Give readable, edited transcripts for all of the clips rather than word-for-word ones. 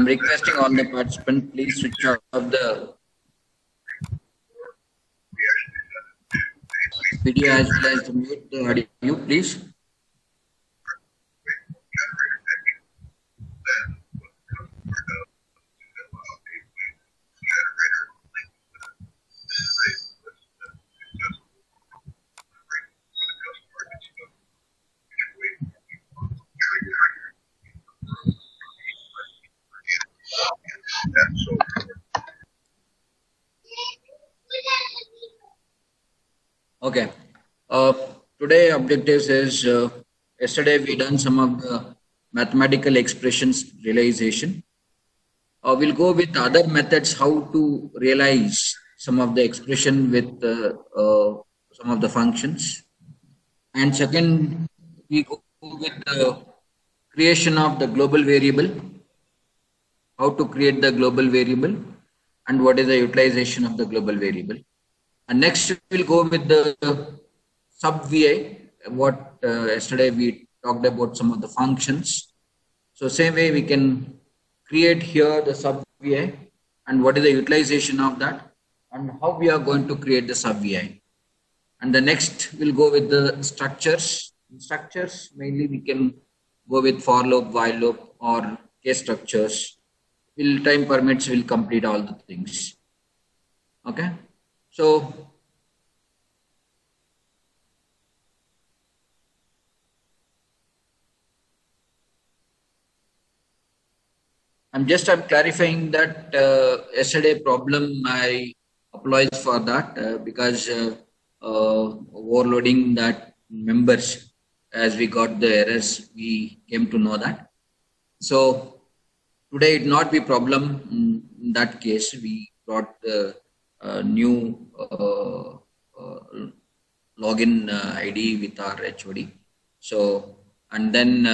requesting all the participants, please switch off the video as well as mute the audio, please. Okay. Today objectives is yesterday we done some of the mathematical expressions realization. We'll go with other methods how to realize some of the expression with some of the functions. And second, we go with the creation of the global variable, how to create the global variable and what is the utilization of the global variable. And next we'll go with the sub VI, what yesterday we talked about some of the functions. So same way we can create here the sub VI and what is the utilization of that and how we are going to create the sub VI. And the next we'll go with the structures. In structures mainly we can go with for loop, while loop or case structures. Will time permits, will complete all the things. Okay. So I'm clarifying that yesterday problem I apologize for that because overloading that members as we got the errors we came to know that. So today it not be problem in that case. We brought the new login ID with our HOD. So and then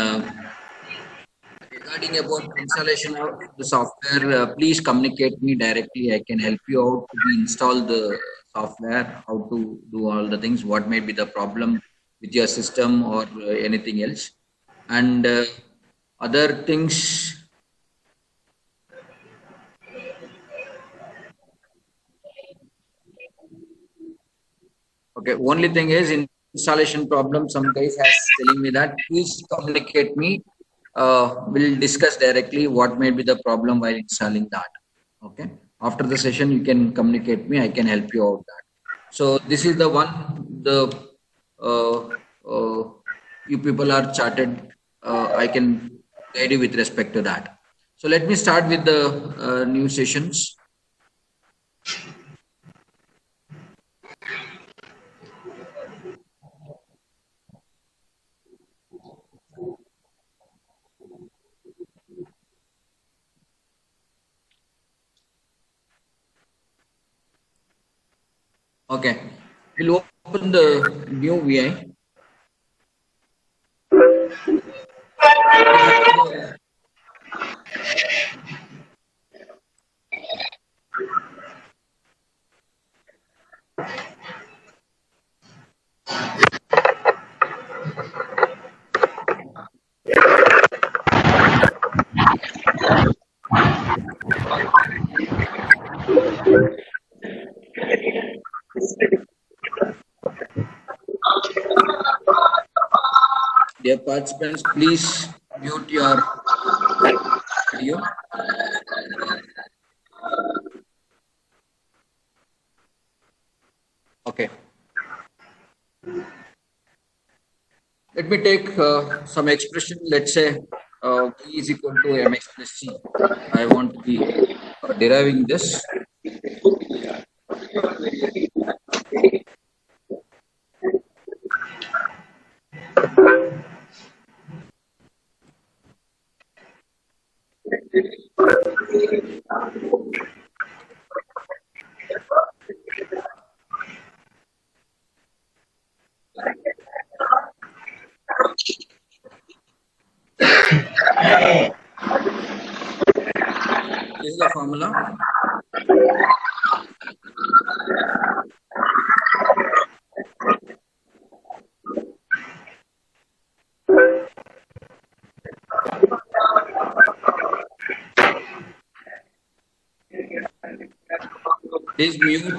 regarding about installation of the software, please communicate me directly. I can help you out to install the software, how to do all the things, what may be the problem with your system or anything else. And other things. Okay, only thing is installation problem. Some guys has telling me that please communicate me. We'll discuss directly what may be the problem while installing that. Okay. After the session, you can communicate me. I can help you out that. So this is the one the you people are charted. I can guide you with respect to that. So let me start with the new sessions. Okay, we'll open the new VI. Dear participants, please mute your video. Okay. Let me take some expression. Let's say V is equal to mx plus c. I want to be deriving this. This is the formula. Please mute.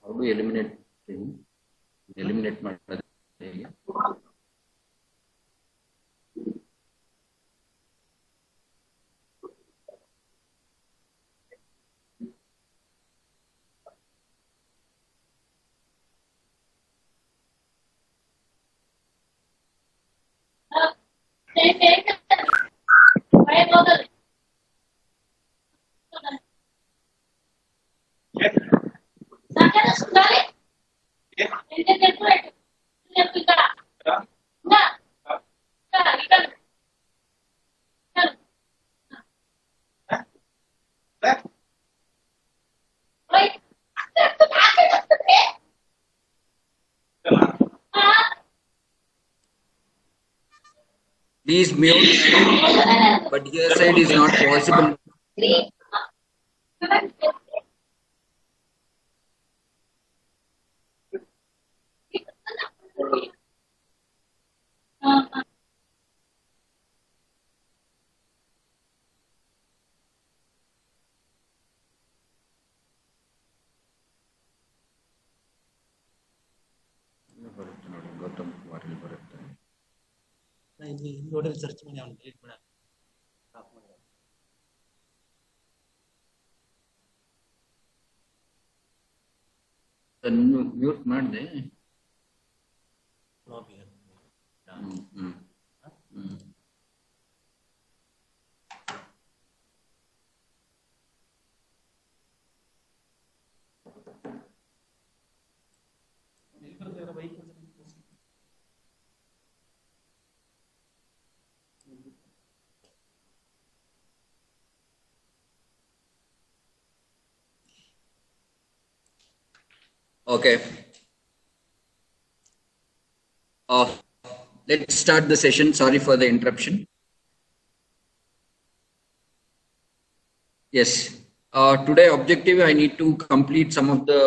How do you eliminate thing? Eliminate ಮಾಡೋದು ಹೇಗೆ? Please mute, but your side is not possible. Nodal search ಮಾಡಿ ಅವನು delete ಮಾಡ mute ಮಾಡಿದೆ. Okay. Let's start the session. Sorry for the interruption. Yes. Today objective, I need to complete some of the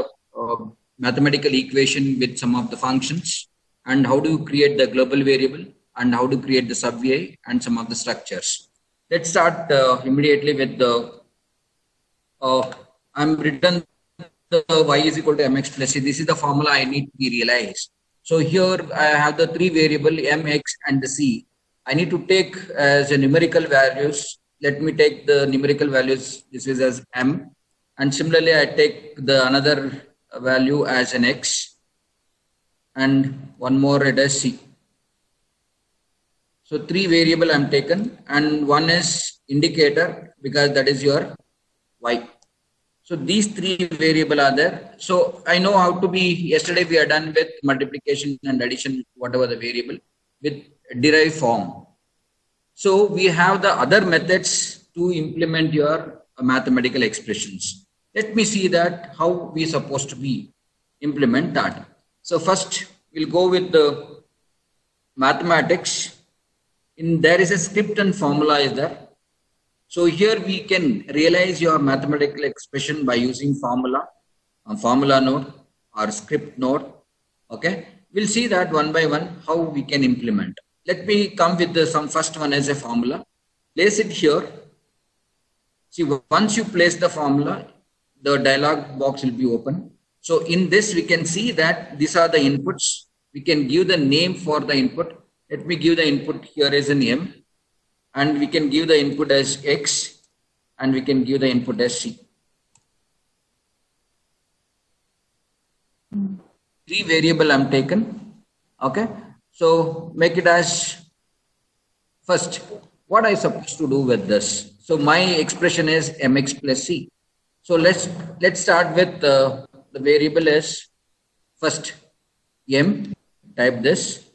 mathematical equation with some of the functions, and how to create the global variable, and how to create the sub-VI and some of the structures. Let's start immediately with the, I'm written the y is equal to mx plus c. This is the formula I need to be realized. So here I have the three variable mx and the c. I need to take as a numerical values. Let me take the numerical values. This is as m, and similarly I take the another value as an x, and one more it as c. So three variable I'm taken, and one is indicator because that is your y. So these three variable are there. So I know how to be, yesterday we are done with multiplication and addition, whatever the variable, with derived form. So we have the other methods to implement your mathematical expressions. Let me see that how we supposed to be implement that. So first we'll go with the mathematics. There is a script and formula is there. So here we can realize your mathematical expression by using formula, formula node or script node. Okay, we'll see that one by one how we can implement. Let me come with the some first one as a formula. Place it here. See, once you place the formula, the dialog box will be open. So in this we can see that these are the inputs. We can give the name for the input. Let me give the input here as an m. And we can give the input as x, and we can give the input as c. Three variable I'm taken. Okay. So make it as first. What I supposed to do with this? So my expression is mx plus c. So let's start with the variable as first. M, type this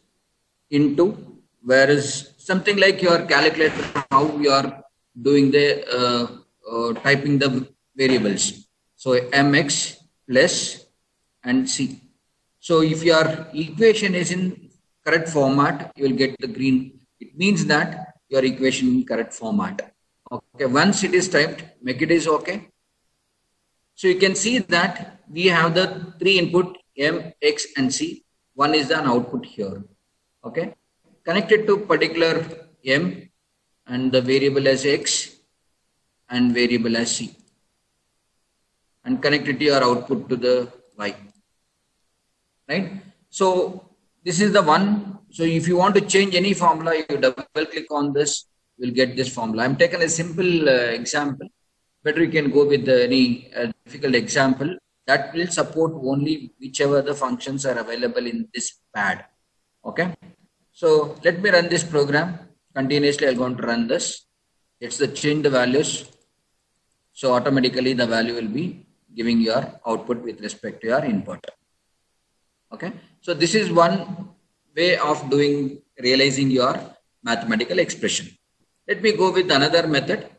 into, whereas something like your calculator, how you are doing the typing the variables. So mx plus and c. So if your equation is in correct format, you will get the green. It means that your equation in correct format. Okay, once it is typed, make it is okay. So you can see that we have the three input M, X and C. One is an output here. Okay. Connected to particular M and the variable as X and variable as C. And connected to your output to the Y. Right. So this is the one. So if you want to change any formula, you double click on this, you will get this formula. I'm taking a simple example. Better you can go with any difficult example that will support only whichever the functions are available in this pad. Okay. So let me run this program continuously. I'm going to run this. It's the change the values. So automatically the value will be giving your output with respect to your input. Okay. So this is one way of realizing your mathematical expression. Let me go with another method.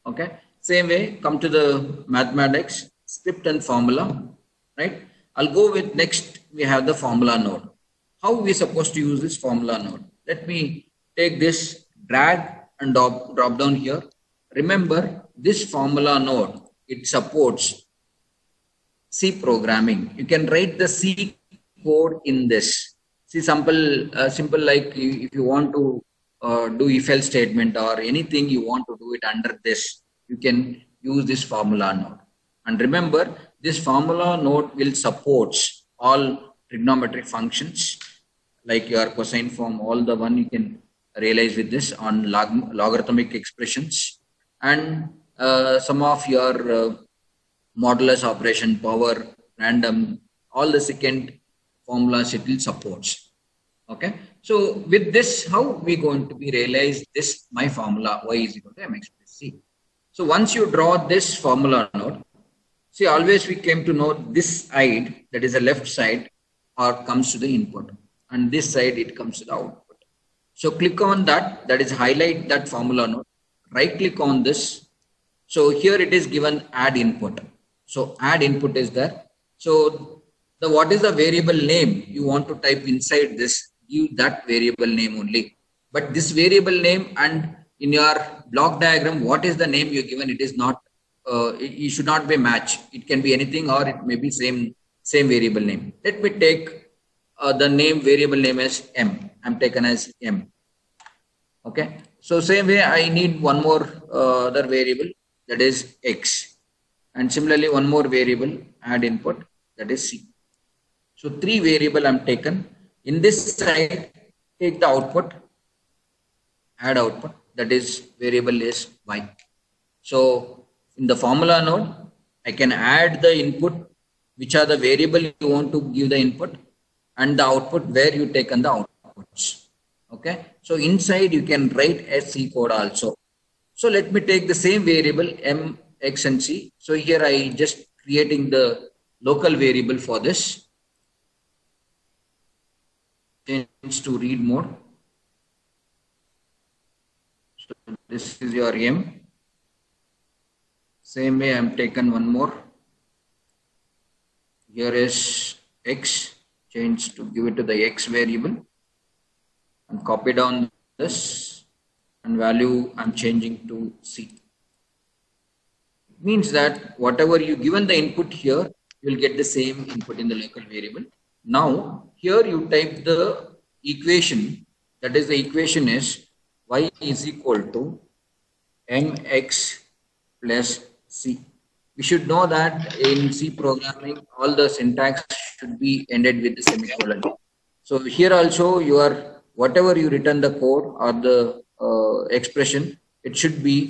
Okay, same way, come to the mathematics, script and formula, right? I'll go with next, we have the formula node. How are we supposed to use this formula node? Let me take this, drag and drop down here. Remember, this formula node, it supports C programming. You can write the C code in this. See, simple like if you want to do if-else statement or anything you want to do it under this, you can use this formula node. And remember, this formula node will support all trigonometric functions like your cosine form, all the one you can realize with this on logarithmic expressions and some of your modulus operation, power, random, all the second formulas it will support. Okay. So with this, how we going to be realize this my formula y is equal to mx plus c. So once you draw this formula node, see always we came to know this side, that is the left side, or comes to the input, and this side it comes to the output. So click on that, that is highlight that formula node, right click on this. So here it is given add input. So add input is there. So the what is the variable name you want to type inside this, give that variable name only. But this variable name and in your block diagram, what is the name you given? It is not, it should not be match. It can be anything or it may be same variable name. Let me take the name variable name as M. I'm taken as M. Okay. So same way I need one more other variable that is X. And similarly one more variable add input that is C. So three variable I'm taken. In this side, take the output, add output, that is variable is y. So in the formula node, I can add the input, which are the variable you want to give the input, and the output where you taken the outputs. Okay. So inside you can write a C code also. So let me take the same variable M, X and C. So here I just creating the local variable for this. Change to read mode. So this is your M. Same way I am taken one more. Here is X. Change to give it to the X variable. And copy down this and value I'm changing to C. It means that whatever you given the input here, you will get the same input in the local variable. Now, here you type the equation, that is the equation is y is equal to mx plus c. We should know that in C programming, all the syntax should be ended with the semicolon. So here also you are, whatever you return the code or the expression, it should be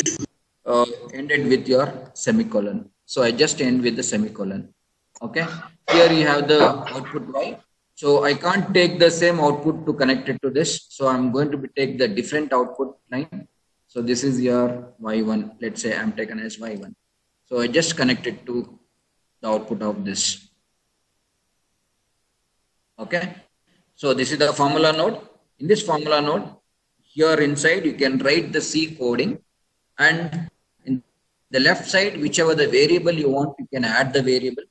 ended with your semicolon. So I just end with the semicolon. Okay. Here you have the output y. So I can't take the same output to connect it to this. So I'm going to take the different output line. So this is your y1. Let's say I'm taken as y1. So I just connect it to the output of this. Okay. So this is the formula node. In this formula node, here inside you can write the C coding, and in the left side, whichever the variable you want, you can add the variable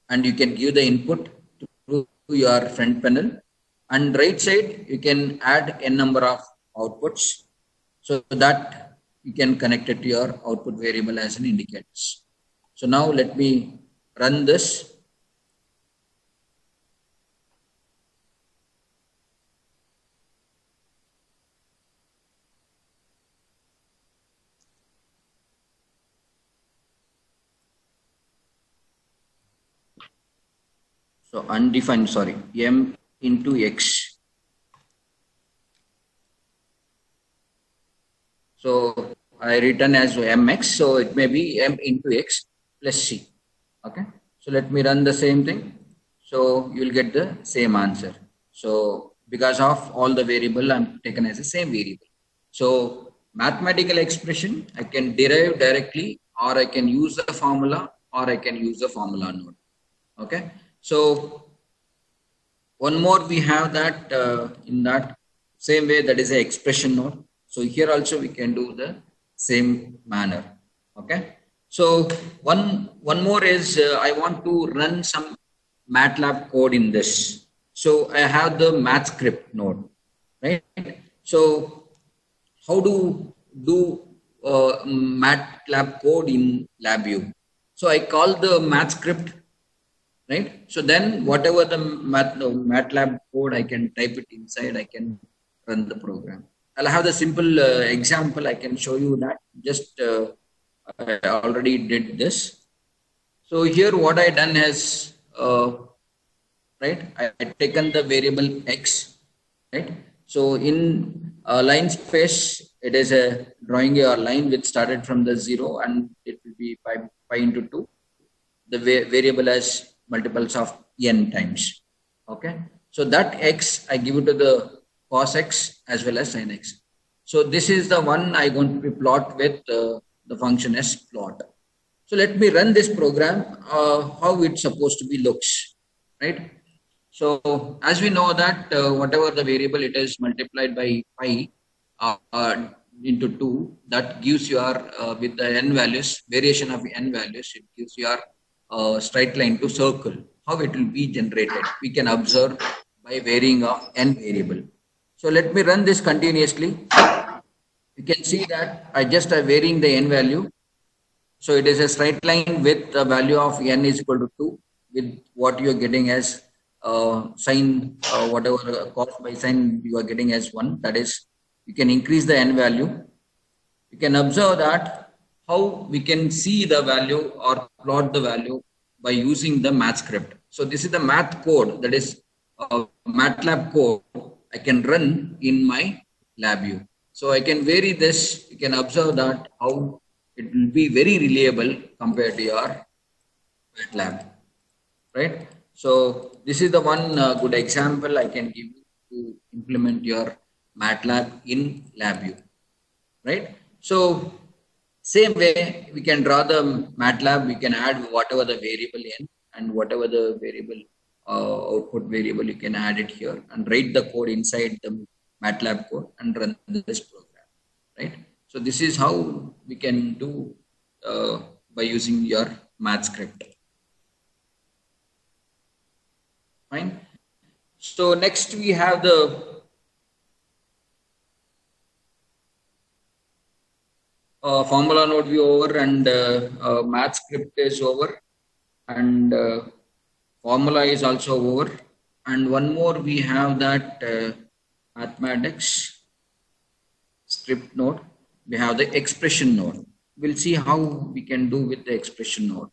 and you can give the input to your front panel. And right side, you can add n number of outputs so that you can connect it to your output variable as an indicator. So now let me run this. So undefined, sorry, m into x. So I written as mx, so it may be m into x plus c. Okay. So let me run the same thing. So you will get the same answer. So because of all the variable, I'm taken as the same variable. So mathematical expression, I can derive directly, or I can use the formula, or I can use the formula node. Okay. So one more we have that in that same way, that is a expression node. So here also we can do the same manner. Okay. So one more is I want to run some MATLAB code in this. So I have the math script node, right? So how to do MATLAB code in LabVIEW? So I call the math script, right? So then whatever the MATLAB code, I can type it inside, I can run the program. I'll have the simple example. I can show you that. Just I already did this. So here what I done is, right, I taken the variable x, right? So in line space, it is a drawing a line which started from the 0 and it will be pi into 2. The variable has multiples of n times. Okay. So that x, I give it to the cos x as well as sin x. So this is the one I going to be plot with the function as plot. So let me run this program, how it's supposed to be looks, right? So as we know that whatever the variable it is multiplied by pi into 2, that gives your with the n values, variation of n values, it gives your straight line to circle. How it will be generated, we can observe by varying of n variable. So let me run this continuously. You can see that I just varying the n value. So it is a straight line with the value of n is equal to 2 with what you are getting as sine, whatever cos by sine you are getting as 1. That is, you can increase the n value. You can observe that how we can see the value or plot the value by using the math script. So this is the math code, that is MATLAB code I can run in my LabVIEW. So I can vary this. You can observe that how it will be very reliable compared to your MATLAB, right? So this is the one good example I can give you to implement your MATLAB in LabVIEW, right? So same way we can draw the MATLAB, we can add whatever the variable in and whatever the variable output variable, you can add it here and write the code inside the MATLAB code and run this program, right? So this is how we can do by using your math script. Fine. So next we have the formula node view over, and math script is over, and formula is also over, and one more we have that mathematics script node. We have the expression node. We'll see how we can do with the expression node.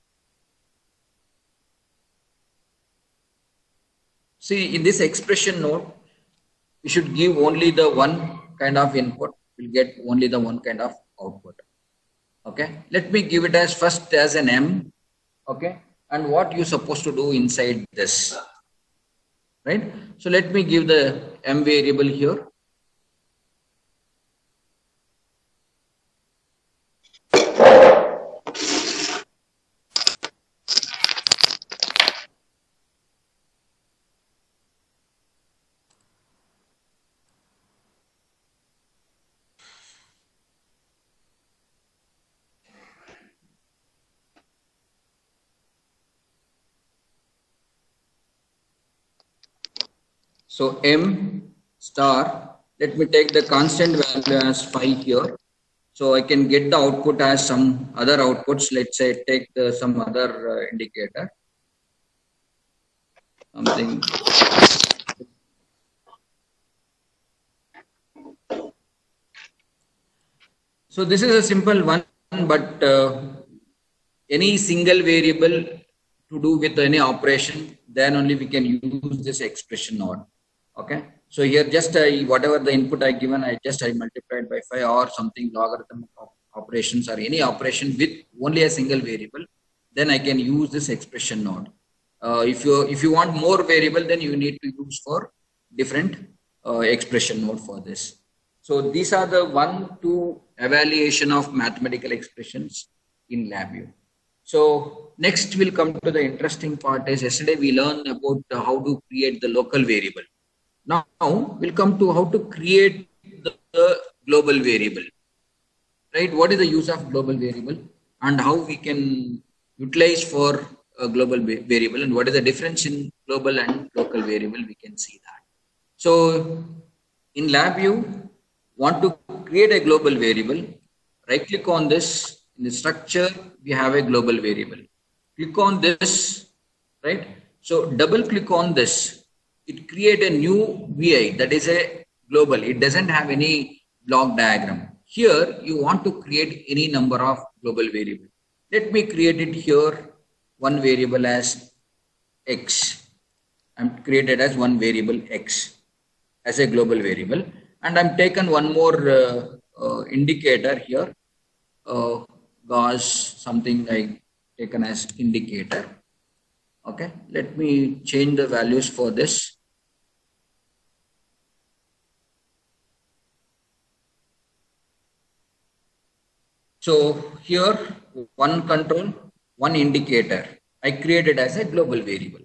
See, in this expression node, we should give only the one kind of input. We'll get only the one kind of output. Okay. Let me give it as first as an m. Okay. And what you're supposed to do inside this. Right. So let me give the m variable here. So m star, let me take the constant value as 5 here. So I can get the output as some other outputs. Let's say take some other indicator, something. So this is a simple one, but any single variable to do with any operation, then only we can use this expression node. Okay. So here just whatever the input I given, I multiplied by 5 or something logarithm of operations or any operation with only a single variable, then I can use this expression node. If you want more variable, then you need to use for different expression node for this. So these are the 1-2 evaluation of mathematical expressions in LabVIEW. So next we'll come to the interesting part. Is yesterday we learned about how to create the local variable. Now we'll come to how to create the global variable. Right? What is the use of global variable and how we can utilize for a global variable, and what is the difference in global and local variable? We can see that. So in LabVIEW, want to create a global variable, right click on this. In the structure, we have a global variable. Click on this, right? So double click on this. It create a new VI, that is a global. It doesn't have any block diagram. Here you want to create any number of global variable. Let me create it here, one variable as X. I'm created as one variable X as a global variable. And I'm taken one more indicator here, Gauss, something like taken as indicator. Okay, let me change the values for this. So here one control, one indicator, I created as a global variable.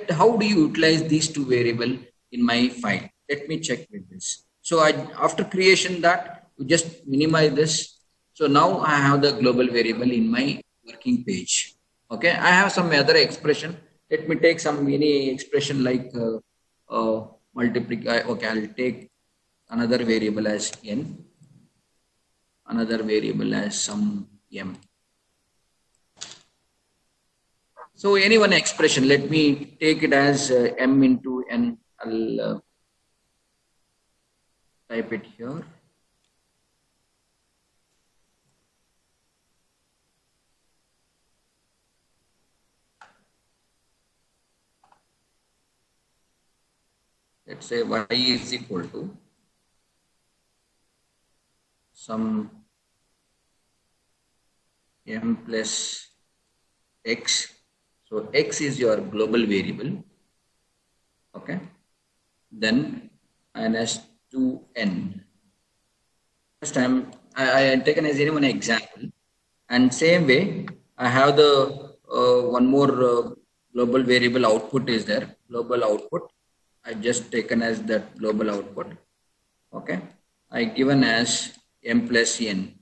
How do you utilize these two variables in my file? Let me check with this. So after creation that, you just minimize this. So now I have the global variable in my working page. Okay, I have some other expression. Let me take some mini expression like multiply. Okay, I'll take another variable as n, another variable as some m. So any one expression, let me take it as m into n. I'll type it here. Let's say y is equal to some m plus x. So x is your global variable. Okay. Then minus 2n. First time I taken as any one example, and same way I have the one more global variable output is there. Global output, I just taken as that global output. Okay, I given as m plus n.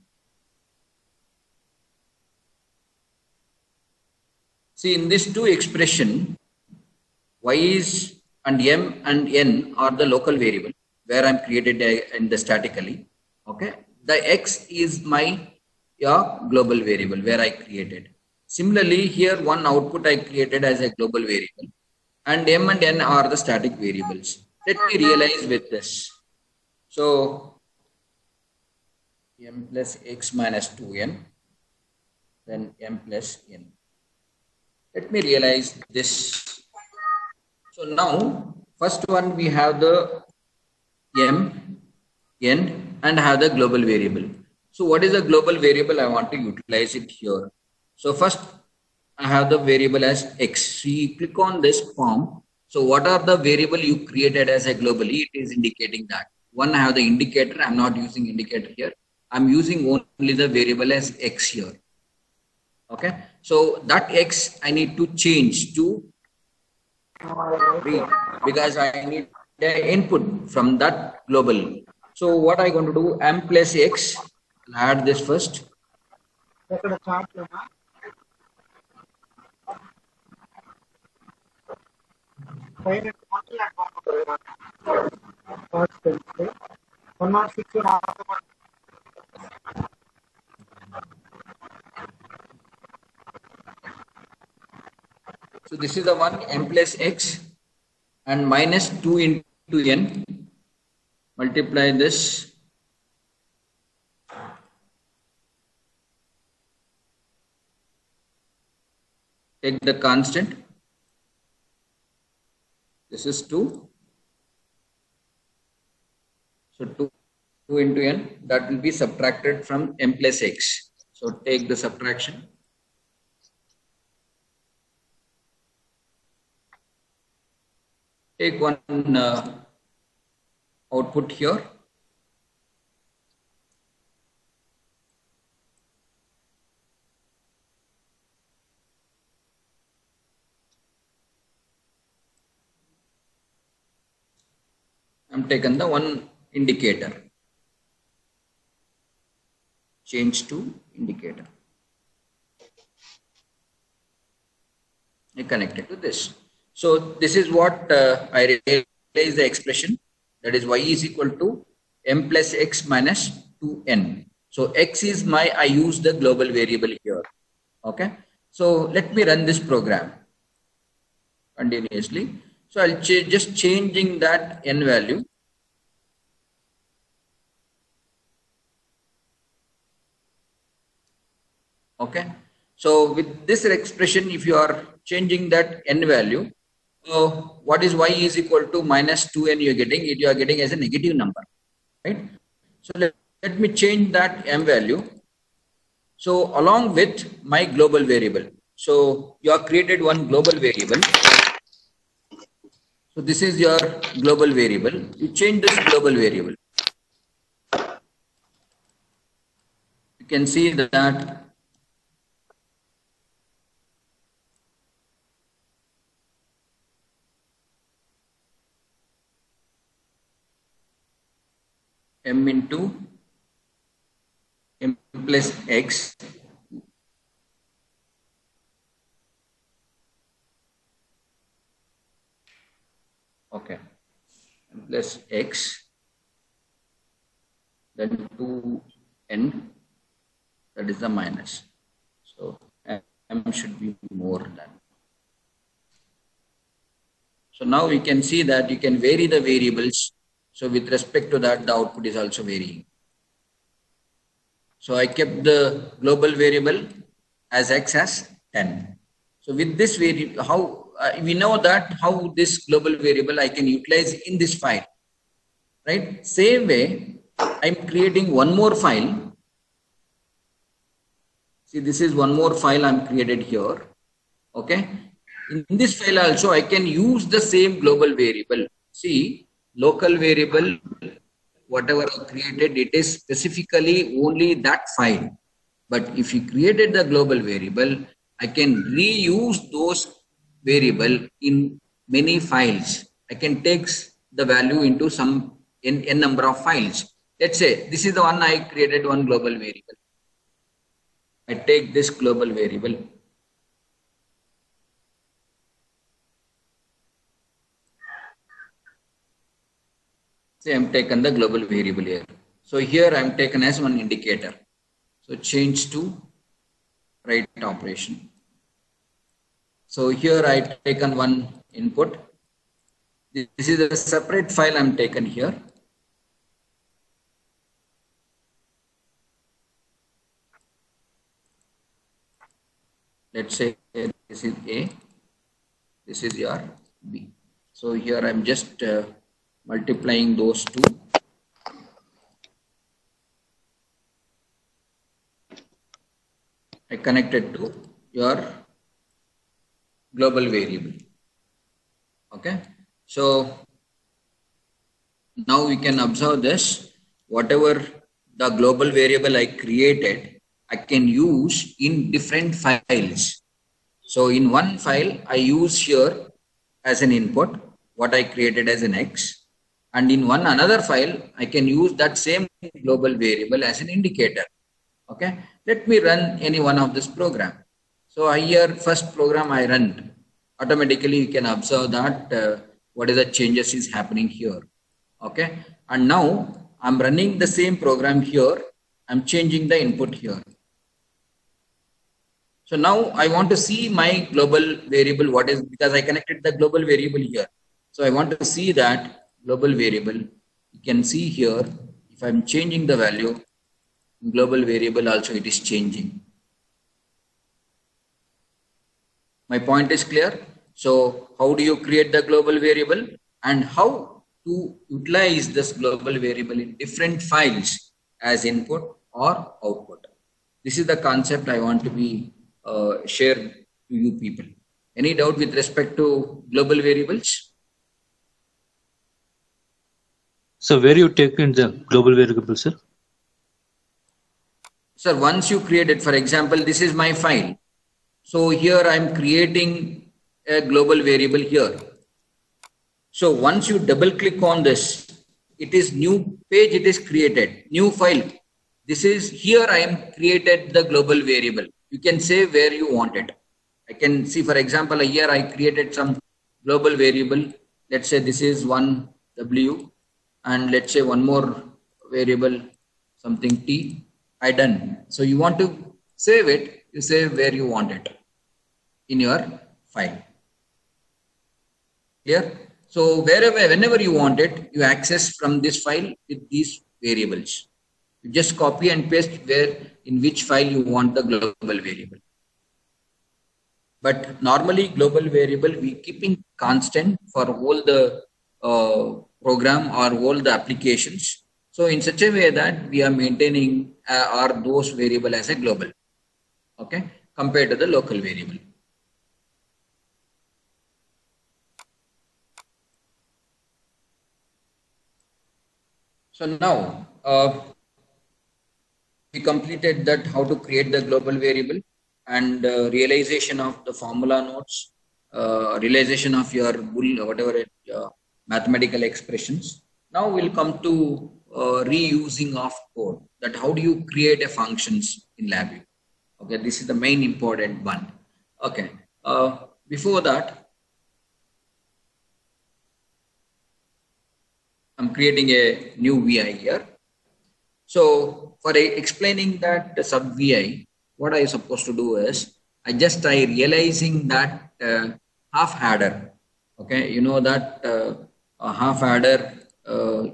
See, in this two expression, y is and m and n are the local variable where I'm created in the statically. Okay, the x is my global variable where I created. Similarly, here one output I created as a global variable, and m and n are the static variables. Let me realize with this. So m plus x minus 2n, then m plus n. Let me realize this. So now, first one we have the m, n, and have the global variable. So what is the global variable? I want to utilize it here. So first I have the variable as x. So you click on this form. So what are the variable you created as a globally? It is indicating that. One, I have the indicator. I'm not using indicator here. I'm using only the variable as x here. Okay. So that x I need to change to read because I need the input from that global. So what I going to do? M plus x. I'll add this first. So this is the one m plus x and minus 2 into n. Multiply this. Take the constant. This is 2. So 2 into n, that will be subtracted from m plus x. So take the subtraction. Take one output here. I'm taken the one indicator. Change to indicator. I connected to this. So this is what I realize the expression, that is y is equal to m plus x minus 2n. So x is my, I use the global variable here. Okay. So let me run this program continuously. So I'll just changing that n value. Okay. So with this expression, if you are changing that n value, what is y is equal to minus 2n you are getting as a negative number, right? So let me change that m value. So along with my global variable. So you have created one global variable. So this is your global variable. You change this global variable. You can see that m into m plus x okay, m plus x, then 2n, that is the minus. So m should be more than. So now we can see that you can vary the variables. So with respect to that, the output is also varying. So I kept the global variable as x as 10. So with this variable, how we know that how this global variable I can utilize in this file, right? Same way, I'm creating one more file. See, this is one more file I'm created here. Okay. In this file also, I can use the same global variable. See, local variable, whatever I created, it is specifically only that file. But if you created the global variable, I can reuse those variable in many files. I can take the value into some n number of files. Let's say this is the one I created one global variable. I take this global variable. Say I'm taken the global variable here. So here I'm taken as one indicator. So change to write operation. So here I taken one input. This is a separate file I'm taken here. Let's say this is A, this is your B. So here I'm just multiplying those two. I connected to your global variable. Okay. So now we can observe this. Whatever the global variable I created, I can use in different files. So in one file, I use here as an input what I created as an X. And in one another file, I can use that same global variable as an indicator. Okay. Let me run any one of this program. So here first program I run. Automatically you can observe that what is the changes is happening here. Okay, and now I'm running the same program here. I'm changing the input here. So now I want to see my global variable, what is, because I connected the global variable here. So I want to see that global variable. You can see here, if I'm changing the value, global variable also it is changing. My point is clear. So how do you create the global variable and how to utilize this global variable in different files as input or output? This is the concept I want to be share to you people. Any doubt with respect to global variables? So where you take in the global variable, sir? Sir, once you create it, for example, this is my file. So here I'm creating a global variable here. So once you double click on this, it is new page, it is created, new file. This is here I am created the global variable. You can say where you want it. I can see, for example, here I created some global variable. Let's say this is one W and let's say one more variable, something T. I done. So you want to save it, you say where you want it in your file. Clear? So whenever you want it, you access from this file with these variables. You just copy and paste where in which file you want the global variable. But normally global variable we keeping constant for all the program or all the applications. So in such a way that we are maintaining are those variable as a global, okay, compared to the local variable. So now we completed that how to create the global variable and realization of the formula nodes, realization of your bool, whatever it, mathematical expressions. Now we'll come to reusing of code, that how do you create a functions in LabVIEW. Okay, this is the main important one. Okay, before that, I'm creating a new VI here. So for explaining that sub VI, what I supposed to do is I realizing that half adder. Okay, you know that half adder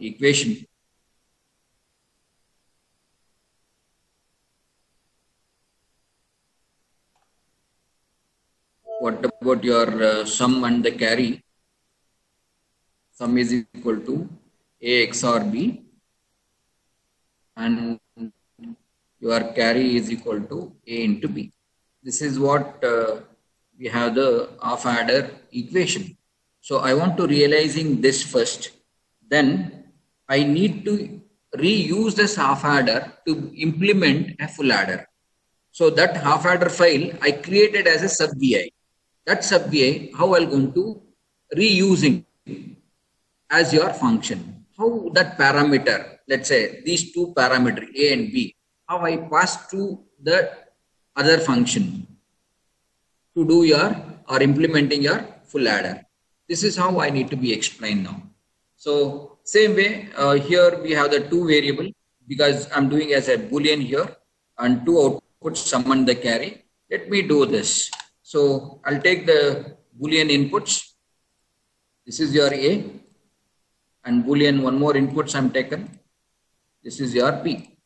equation. What about your sum and the carry? Sum is equal to A XOR B and your carry is equal to A into B. This is what we have the half adder equation. So I want to realizing this first. Then I need to reuse this half adder to implement a full adder. So that half adder file I created as a sub VI. That sub VI, how I'm going to reusing as your function. How that parameter, let's say these two parameters A and B, how I pass to the other function to do your or implementing your full adder. This is how I need to be explained now. So same way here we have the two variable because I'm doing as a boolean here and two outputs sum and the carry. Let me do this. So I'll take the boolean inputs. This is your A and boolean one more inputs I'm taken. This is your B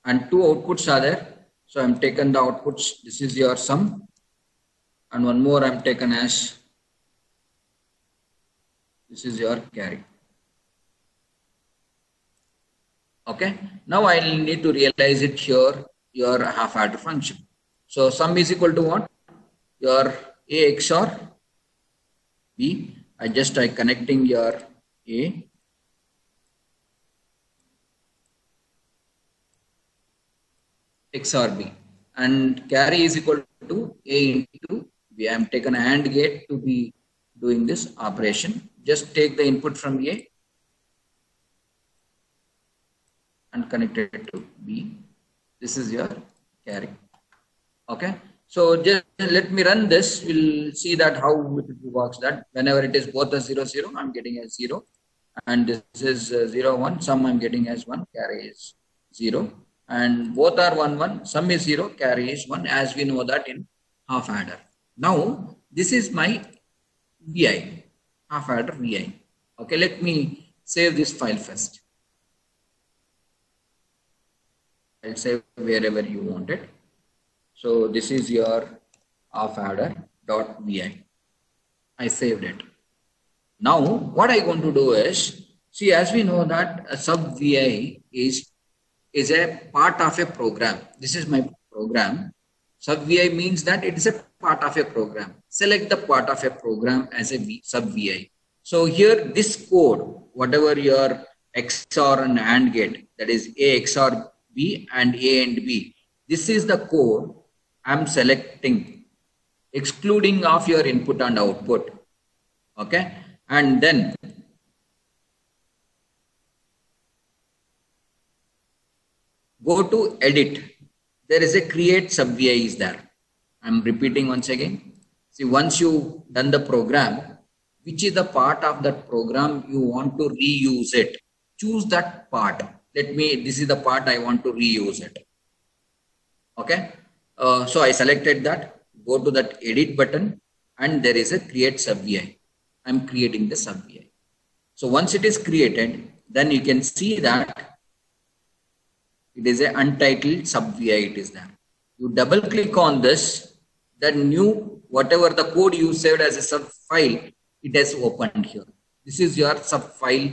and two outputs are there. So I'm taken the outputs. This is your sum and one more I'm taken as this is your carry. Okay. Now I'll need to realize it here, your half adder function. So sum is equal to what? Your A XOR B. I connecting your A XOR B and carry is equal to A into B. I am taken an AND gate to be doing this operation. Just take the input from A and connect it to B. This is your carry. Okay. So just let me run this. We'll see that how it works. That whenever it is both a 0, 0, I'm getting a 0. And this is 0, 1. Sum I'm getting as 1. Carry is 0. And both are 1, 1. Sum is 0. Carry is 1. As we know that in half adder. Now, this is my VI. Half adder VI. Okay, let me save this file first. I'll save wherever you want it. So this is your half adder.vi. I saved it. Now what I'm going to do is, see, as we know that a sub VI is a part of a program. This is my program. Sub VI means that it is a part of a program. Select the part of a program as a sub VI. So here this code, whatever your XOR and AND gate, that is A XOR B and A and B, this is the code I'm selecting, excluding of your input and output. Okay, and then go to edit. There is a create sub VI is there. I'm repeating once again. See, once you done the program, which is the part of that program you want to reuse it, choose that part. This is the part I want to reuse it. Okay. So I selected that, go to that edit button, and there is a create sub VI. I'm creating the sub VI. So once it is created, then you can see that it is an untitled sub VI. It is there. You double click on this, the new, whatever the code you saved as a sub file, it has opened here. This is your sub file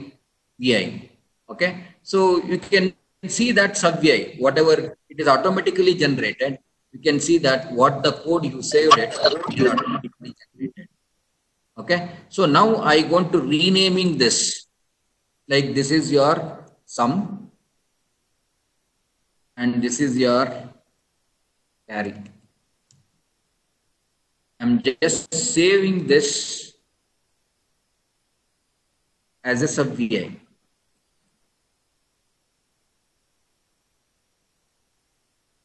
VI. Okay. So you can see that sub VI, whatever it is automatically generated. You can see that what the code you saved it is automatically generated. Okay. So now I want to renaming this. Like this is your sum and this is your carry. I'm just saving this as a sub VI.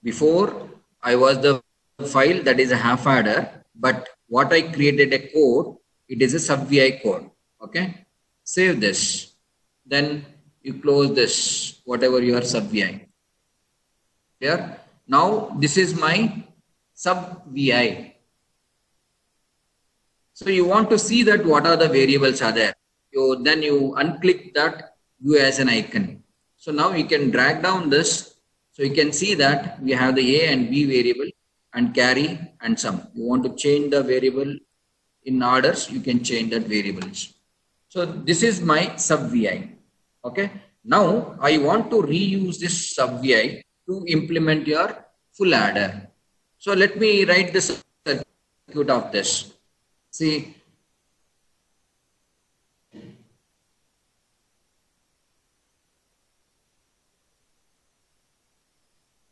Before I was the file that is a half adder, but what I created a code, it is a sub VI code. Okay, save this. Then you close this, whatever your sub VI. Here, now this is my sub VI. So you want to see that what are the variables are there. Then you unclick that view as an icon. So now you can drag down this. So you can see that we have the A and B variable and carry and sum. You want to change the variable in orders, you can change that variables. So this is my sub VI. Okay. Now I want to reuse this sub VI to implement your full adder. So let me write the circuit of this. See,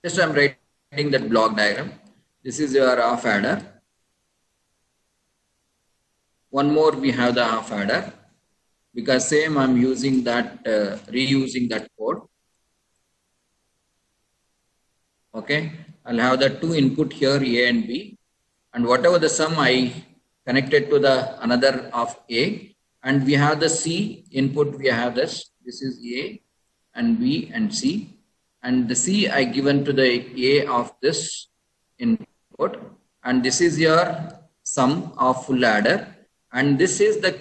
just I'm writing that block diagram. This is your half adder. One more, we have the half adder, because same I'm using that, reusing that code. Okay, I'll have the two input here, A and B, and whatever the sum I connected to the another of A, and we have the C input. We have this. This is A and B and C. And the C I given to the A of this input, and this is your sum of full adder, and this is the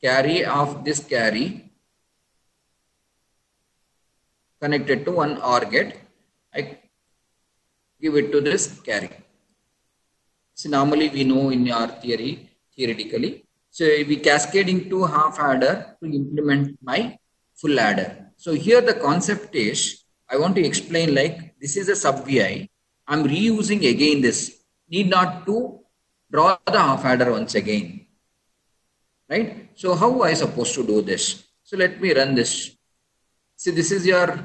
carry of this carry connected to one OR gate. I give it to this carry. So normally we know in our theoretically, so we cascading to half adder to implement my full adder. So here the concept is, I want to explain, like this is a sub VI. I'm reusing again this. Need not to draw the half adder once again. Right? So how I supposed to do this? So let me run this. See, this is your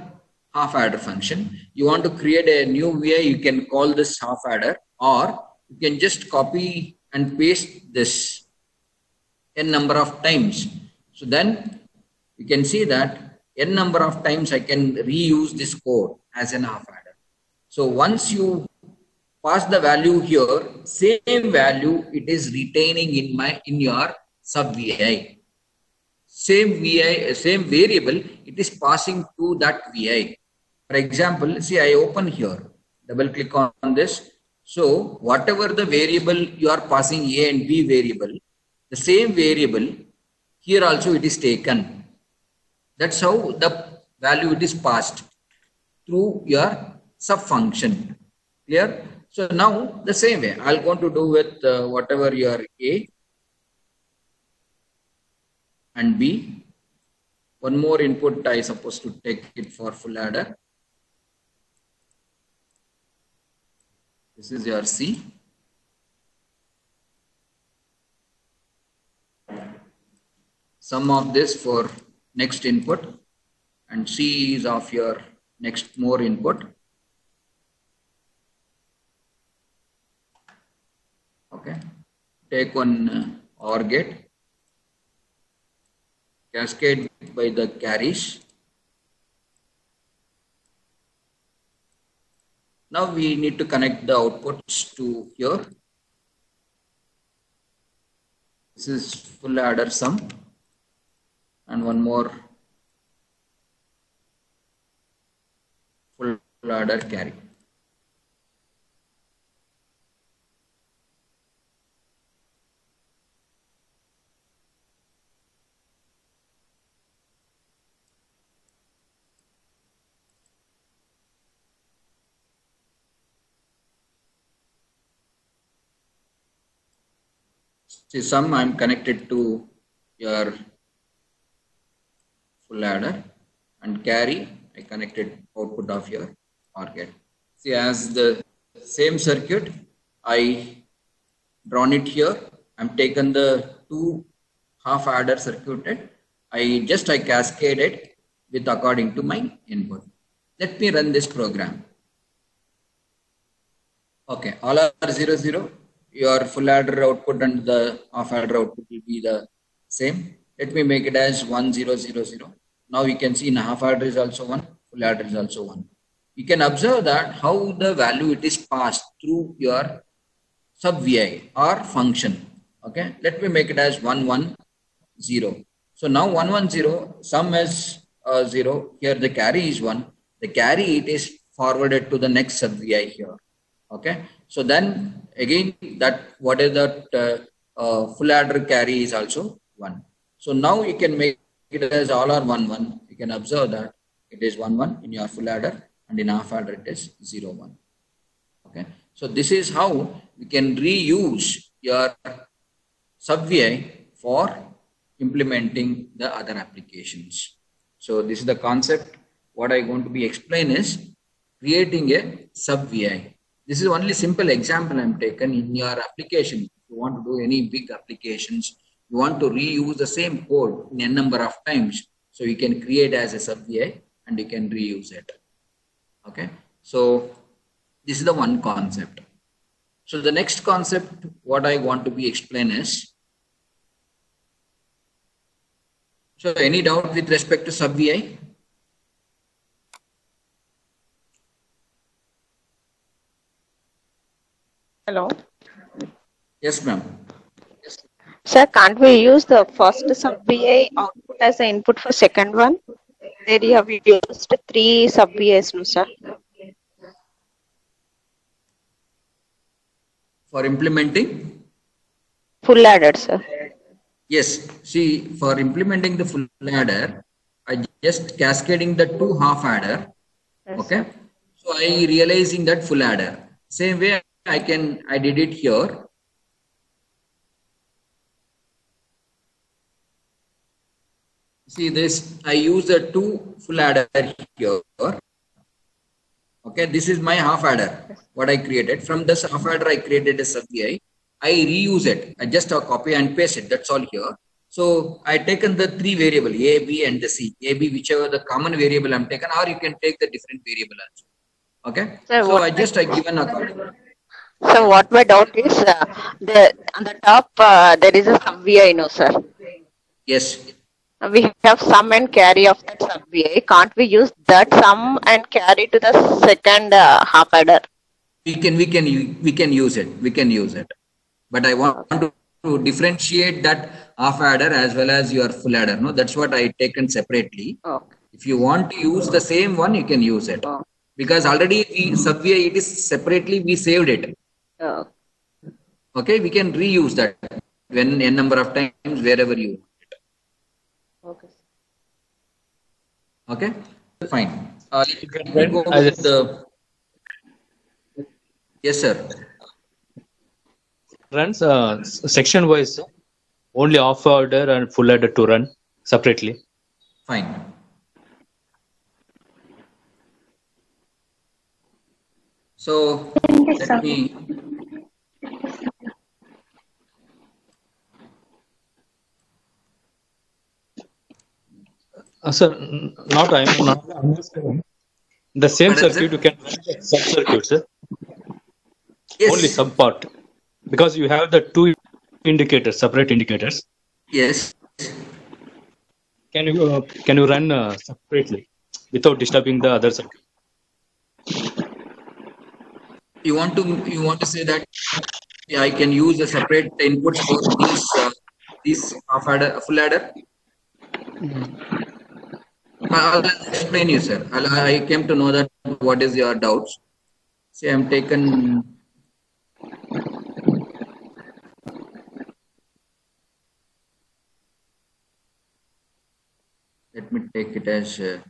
half adder function. You want to create a new VI, you can call this half adder, or you can just copy and paste this n number of times. So then you can see that n number of times I can reuse this code as an half adder. So once you pass the value here, same value it is retaining in your sub VI. Same VI, same variable, it is passing to that VI. For example, see, I open here, double click on this. So whatever the variable you are passing A and B variable, the same variable here also it is taken. That's how the value it is passed through your sub function. Clear? So now the same way I'll going to do with whatever your A and B. One more input I supposed to take it for full adder. This is your C. Sum of this for next input, and C is of your next more input. Okay. Take one OR gate. Cascade by the carries. Now we need to connect the outputs to here. This is full adder sum and one more full adder carry. See, sum I'm connected to your full adder, and carry I connected output of your OR gate. See, as the same circuit I drawn it here. I'm taken the two half adder circuited. I cascaded with according to my input. Let me run this program. Okay, all are 0, 0. Your full adder output and the half adder output will be the same. Let me make it as 1, 0, 0, 0. Now you can see in half adder is also 1, full adder is also 1. You can observe that how the value it is passed through your sub VI or function. Okay, let me make it as 1, 1, 0. So now 1, 1, 0, sum is 0. Here the carry is 1. The carry it is forwarded to the next sub VI here. Okay, so then again that what is that full adder carry is also 1. So now you can make it as all are 1, 1. You can observe that it is 1, 1 in your full adder, and in half adder it is 0, 1. Okay, so this is how we can reuse your sub VI for implementing the other applications. So this is the concept. What I want to be explain is creating a sub VI. This is only simple example I'm taken in your application. If you want to do any big applications, you want to reuse the same code in n number of times. So you can create as a sub VI and you can reuse it. Okay. So this is the one concept. So the next concept, what I want to be explain is, so any doubt with respect to sub VI? Hello. Yes, ma'am. Sir, can't we use the first sub VI output as the input for second one? There you have used 3 sub VIs, no, sir? For implementing? Full adder, sir. Yes. See, for implementing the full adder, I just cascading the 2 half adder. Yes. Okay. So I realizing that full adder. Same way I did it here. See this, I use the 2 full adder here. Okay, this is my half adder, what I created. From this half adder, I created a sub VI. I reuse it. I just copy and paste it. That's all here. So I taken the 3 variable, A, B, and the C. A, B, whichever the common variable I'm taken, or you can take the different variable also. Okay. Sir, so I given a. So what my doubt is, on the top there is a sub VI, no, sir? Yes. We have sum and carry of that sub VI. Can't we use that sum and carry to the second half adder? we can use it. But I want to differentiate that half adder as well as your full adder. No, that's what I taken separately. Okay. If you want to use the same one, you can use it because already we sub VI it is separately we saved it. Okay, we can reuse that when n number of times wherever you want it. Okay. Okay, fine. Let me go with the. Yes, sir. Runs section wise, only half adder and full adder to run separately. Fine. So let me. Sir, I'm not the same circuit you can run the sub circuit, sir. Yes. Only sub part because you have the two indicators, separate indicators. Yes. Can you run separately without disturbing the other circuit? You want to say that I can use the separate inputs for these half adder, full adder. I'll explain you, sir. I came to know that what is your doubts. See, I'm taken. Let me take it as.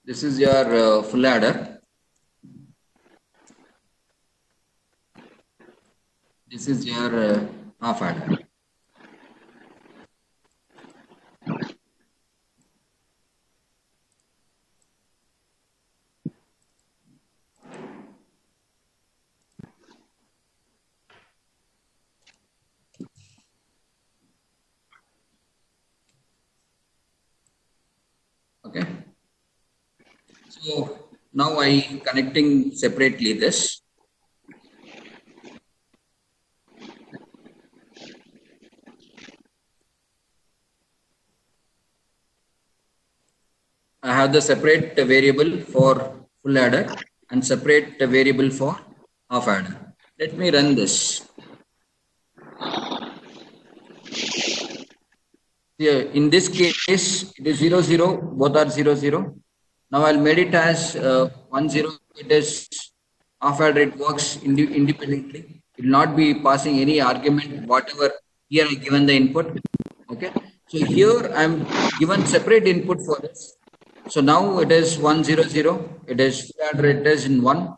This is your full adder. This is your half adder. Okay. So now I connecting separately this. I have the separate variable for full adder and separate variable for half adder. Let me run this. Here, in this case, it is 0, 0, both are 0, 0. Now I'll made it as 1, 0. It is half adder, it works independently. It will not be passing any argument, whatever. Here I given the input. Okay. So here I'm given separate input for this. So now it is 1, 0, 0. It is full adder, it is in 1.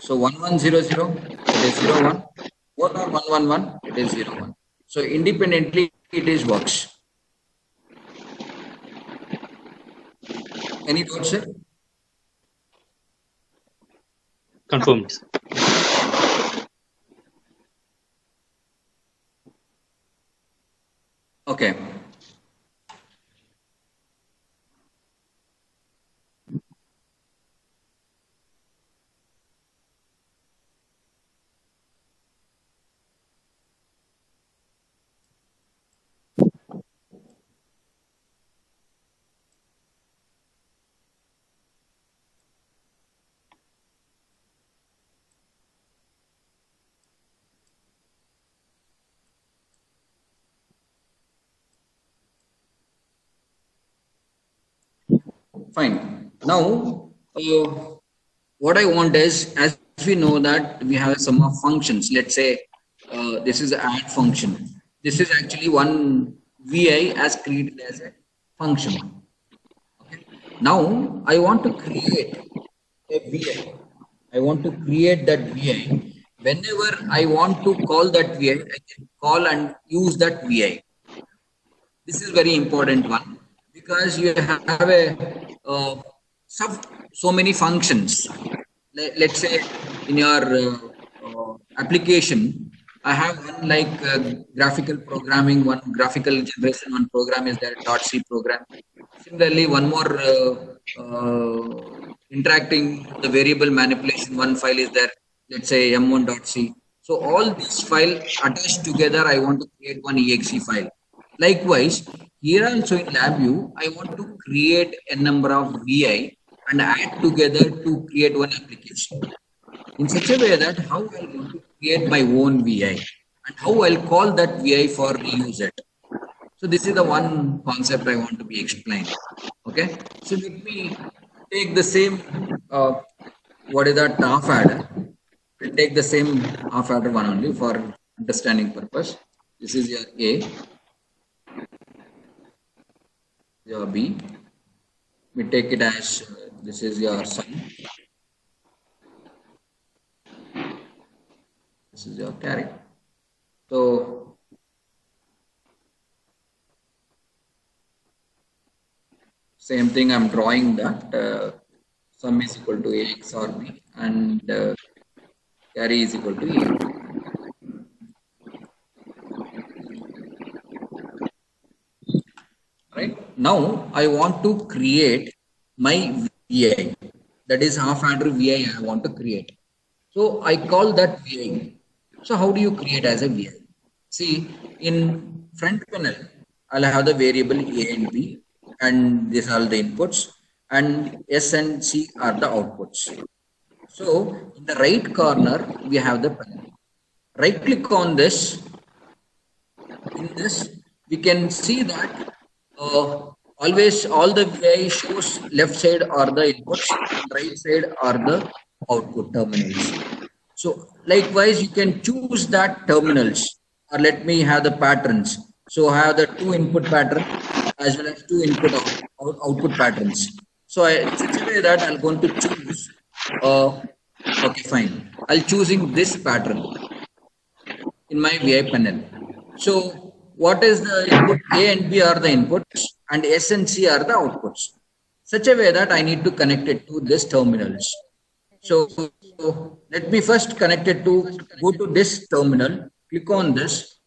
So 1, 1, 0, 0. It is 0, 1. Both are 1, 1, 1. It is 0, 1. So independently it is works. Any doubts, sir? Confirmed. Okay. Fine. Now, what I want is, as we know that we have a sum of functions. Let's say this is an add function. This is actually one VI as created as a function. Okay. Now, I want to create a VI. I want to create that VI. Whenever I want to call that VI, I can call and use that VI. This is very important one because you have a so many functions. Let's say in your application, I have one like graphical programming, one graphical generation, one program is there, .c program. Similarly, one more interacting the variable manipulation, one file is there, let's say m1.c. So all these files attached together, I want to create one exe file. Likewise, here also in LabVIEW, I want to create a number of VI and add together to create one application. In such a way that how I'll going to create my own VI and how I'll call that VI for reuse it. So this is the one concept I want to be explained. Okay. So let me take the same, what is that half adder? We'll take the same half adder one only for understanding purpose. This is your A, your B. We take it as this is your sum. This is your carry. So same thing, I'm drawing that sum is equal to A XOR B and carry is equal to A. Right. Now I want to create my VI. That is half adder VI I want to create. So I call that VI. So how do you create as a VI? See, in front panel, I'll have the variable A and B, and these are the inputs, and S and C are the outputs. So in the right corner, we have the panel. Right click on this. In this, we can see that always all the VI shows left side are the inputs, and right side are the output terminals. So likewise, you can choose that terminals, or let me have the patterns. So I have the 2 input pattern as well as 2 input output patterns. So in such a way that I'm going to choose, okay, fine. I'll choosing this pattern in my VI panel. So what is the input? A and B are the inputs and S and C are the outputs. Such a way that I need to connect it to this terminals. So let me first connect it to, go to this terminal, click on this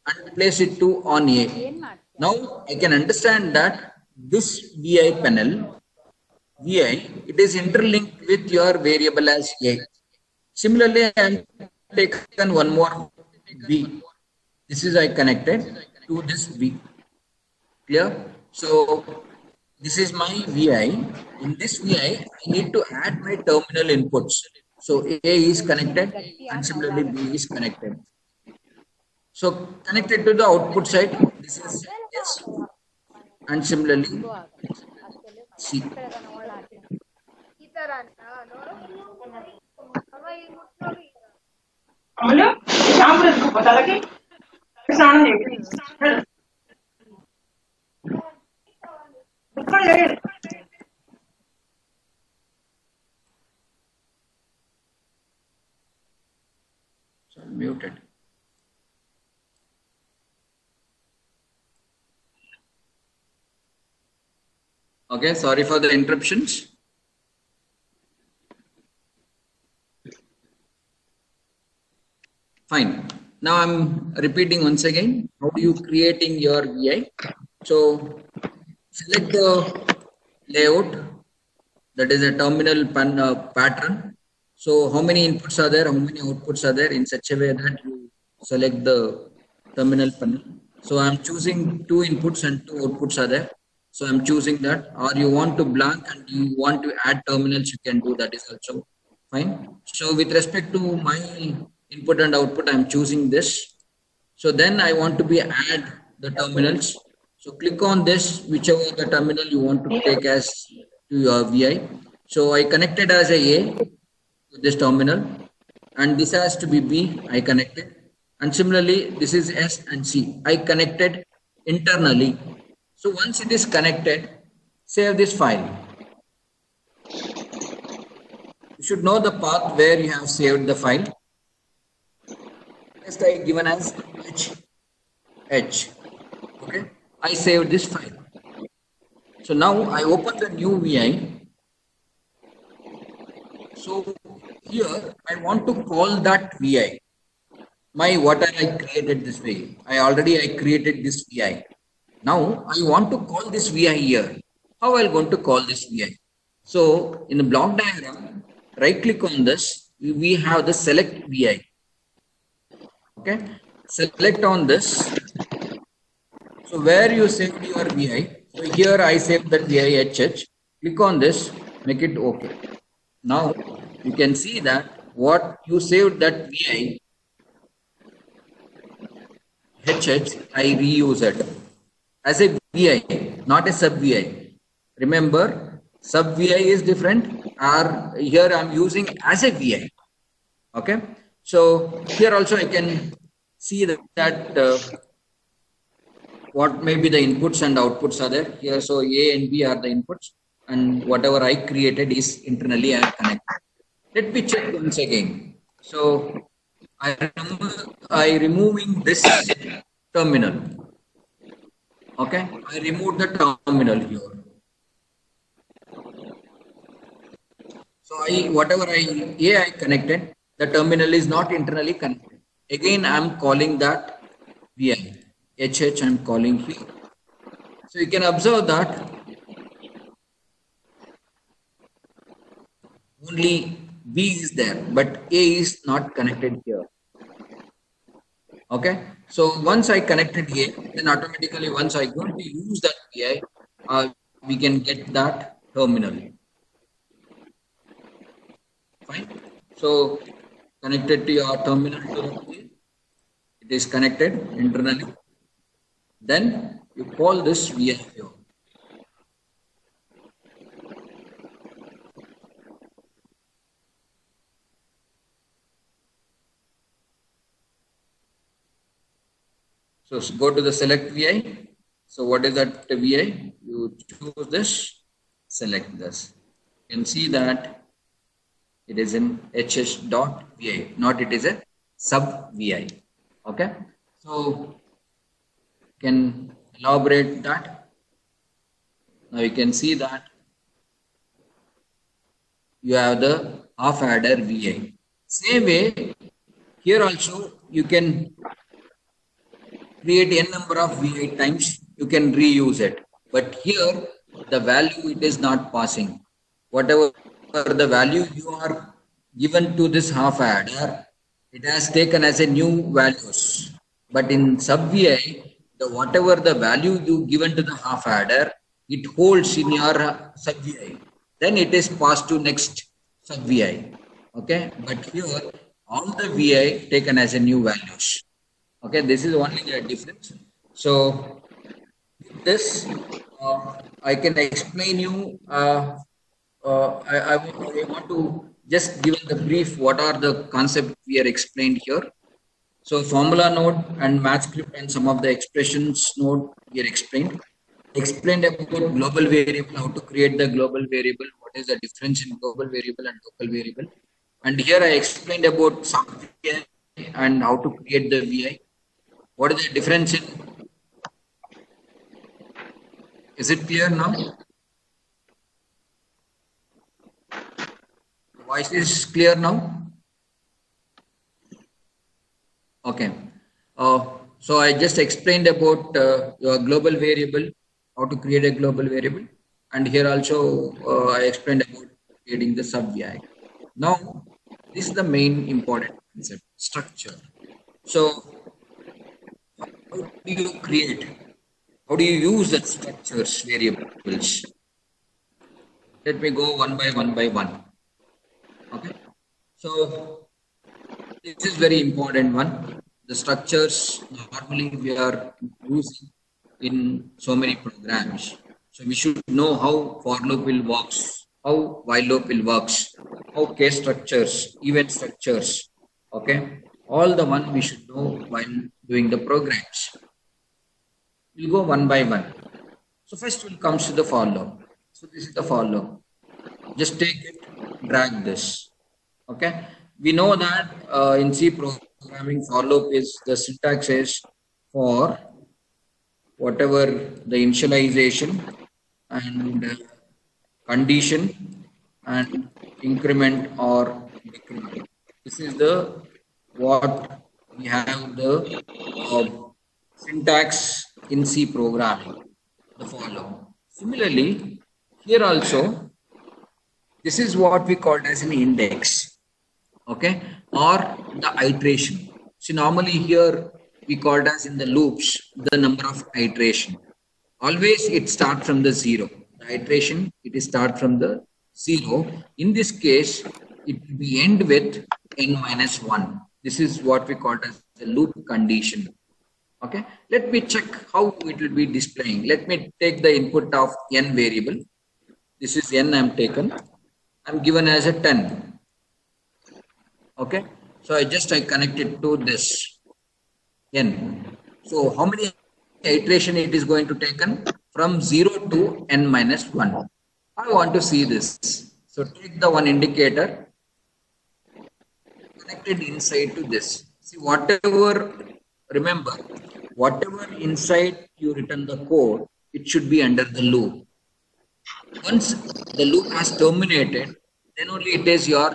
and place it to on A. Now I can understand that this VI panel, VI, it is interlinked with your variable as A. Similarly, I am taken one more B. This is I connected to this B. Clear? So this is my VI. In this VI, I need to add my terminal inputs. So A is connected and similarly B is connected. So connected to the output side, this is S and similarly C. So muted. Okay, sorry for the interruptions. Fine. Now I'm repeating once again. How do you creating your VI? So select the layout, that is a terminal pattern. So how many inputs are there? How many outputs are there? In such a way that you select the terminal panel. So I'm choosing 2 inputs and 2 outputs are there. So I'm choosing that. Or you want to blank and you want to add terminals, you can do that is also fine. So with respect to my input and output, I'm choosing this. So then I want to be add the terminals. So click on this, whichever the terminal you want to take as to your VI. So I connected as a to this terminal, and this has to be B, I connected. And similarly, this is S and C, I connected internally. So once it is connected, save this file. You should know the path where you have saved the file. Just I given as H. Okay, I saved this file. So now I open the new VI. So here I want to call that VI. What I created this way. I created this VI. Now I want to call this VI here. How I'm going to call this VI? So in the block diagram, right click on this. We have the select VI. Okay. Select on this. So where you saved your VI. So here I saved that VI HH. Click on this. Make it okay. Now you can see that what you saved that VI HH, I reuse it as a VI, not a sub VI. Remember, sub VI is different. Or here I'm using as a VI. Okay. So here also I can see that what may be the inputs and outputs are there here. So A and B are the inputs, and whatever I created is internally I connected. Let me check once again. So I removing this terminal. Okay, I removed the terminal here. So whatever I connected, the terminal is not internally connected. Again, I'm calling that VI. HH I'm calling here. So you can observe that only B is there, but A is not connected here. Okay. So once I connected A, then automatically once I going to use that VI, we can get that terminal. Fine. So connected to your terminal directly. It is connected internally. Then you call this VI here. So go to the select VI. So what is that VI? You choose this, select this. You can see that it is in HH.VI, not it is a sub VI. Okay. So can elaborate that. Now you can see that you have the half adder VI. Same way, here also you can create n number of VI times, you can reuse it. But here the value it is not passing. Whatever the value you are given to this half adder, it has taken as a new values. But in sub VI, whatever the value you given to the half adder, it holds in your sub VI. Then it is passed to next sub VI. Okay. But here all the VI taken as a new values. Okay. This is only the difference. So with this, I can explain you. I want to just give the brief. What are the concepts we are explained here? So formula node and math script and some of the expressions node we are explained. Explained about global variable, how to create the global variable, what is the difference in global variable and local variable. And here I explained about sub VI and how to create the VI. What is the difference in? Is it clear now? Voice is clear now? Okay. So I just explained about your global variable, how to create a global variable. And here also I explained about creating the sub VI. Now, this is the main important concept, structure. So how do you create? How do you use that structures variables? Let me go one by one. Okay. So this is very important one. The structures normally we are using in so many programs. So we should know how for loop will works, how while loop will works, how case structures, event structures. Okay. All the one we should know while doing the programs. We'll go one by one. So first will comes to the for loop. So this is the for loop. Just take it, drag this. Okay. We know that in C programming, for loop is the syntax is for whatever the initialization and condition and increment or decrement. This is the what we have the uh, syntax in C programming, the follow. Similarly, here also, this is what we called as an index, okay, or the iteration. So normally here we called as in the loops the number of iteration. Always it starts from the zero. The iteration it is start from the zero. In this case, it will be end with n minus one. This is what we call as the loop condition. Okay, let me check how it will be displaying. Let me take the input of n variable. This is n I'm taken. I'm given as a 10. Okay, so I connect it to this n. So how many iteration it is going to taken from 0 to n minus 1. I want to see this. So take the one indicator, connected inside to this. See, whatever, remember, whatever inside you written the code, it should be under the loop. Once the loop has terminated, then only it is your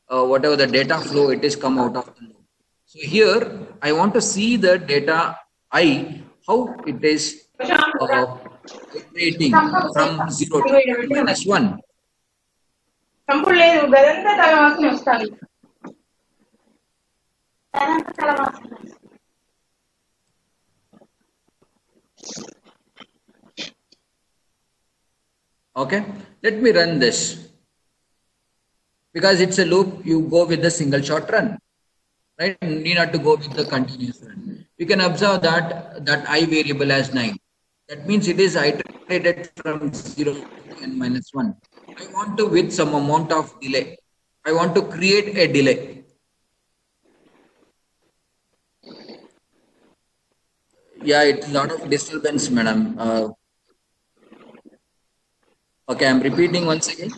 whatever the data flow, it is come out of the loop. So here I want to see the data I, how it is iterating from 0 to minus 1. Okay, let me run this. Because it's a loop, you go with the single shot run, right? You need not to go with the continuous run. You can observe that I variable as 9. That means it is iterated from 0 to n minus 1. I want to with some amount of delay. I want to create a delay. Yeah, it's a lot of disturbance, madam. Okay, I'm repeating once again.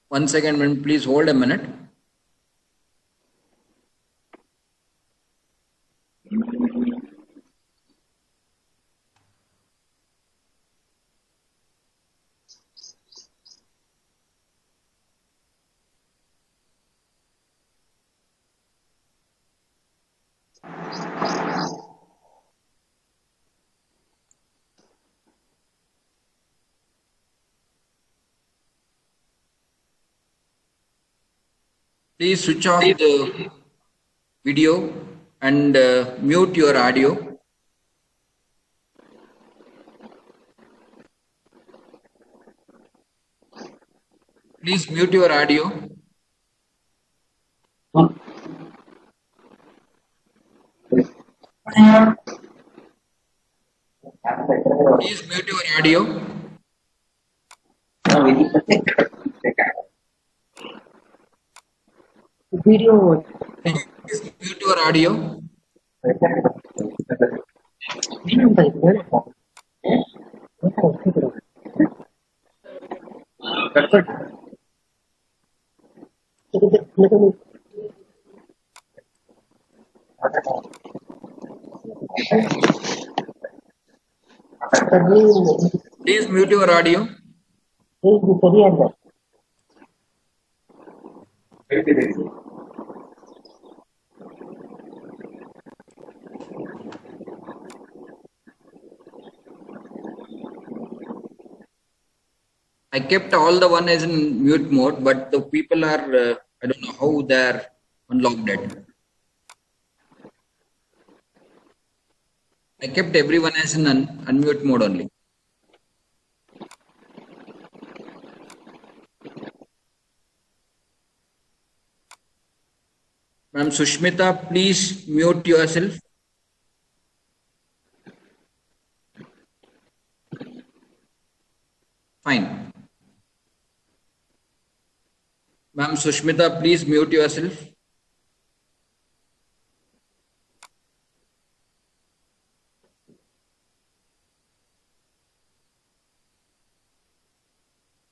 Once again, please hold a minute. Please switch off the video and mute your audio. Please mute your audio. Please mute your audio. Video. Please mute your audio. Please mute your audio. I kept all the one as in mute mode, but the people are, I don't know how they're unlocked it. I kept everyone as in unmute mode only. Ma'am Sushmita, please mute yourself. Fine. Ma'am Sushmita, please mute yourself.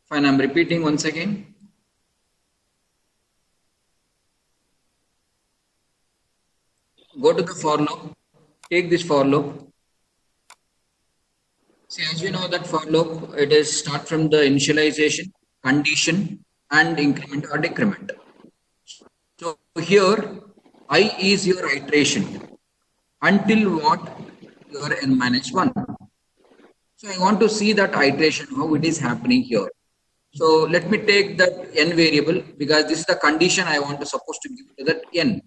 Fine, I'm repeating once again. go to the for loop, take this for loop. See, as we know that for loop, it is start from the initialization, condition, and increment or decrement. So here, I is your iteration until what? Your n minus 1. So I want to see that iteration, how it is happening here. So let me take that n variable because this is the condition I want to supposed to give to that n.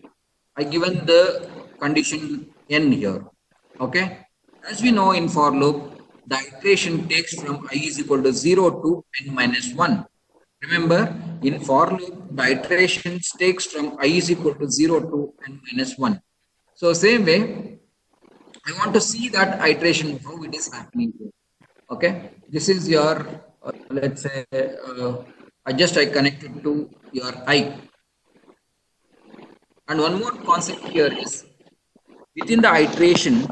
I given the condition n here. Okay. As we know in for loop, the iteration takes from I is equal to 0 to n minus 1. Remember, in for loop, the iterations takes from I is equal to 0 to n minus 1. So same way, I want to see that iteration, how it is happening here. Okay, this is your, let's say, I connected to your I. And one more concept here is, within the iteration,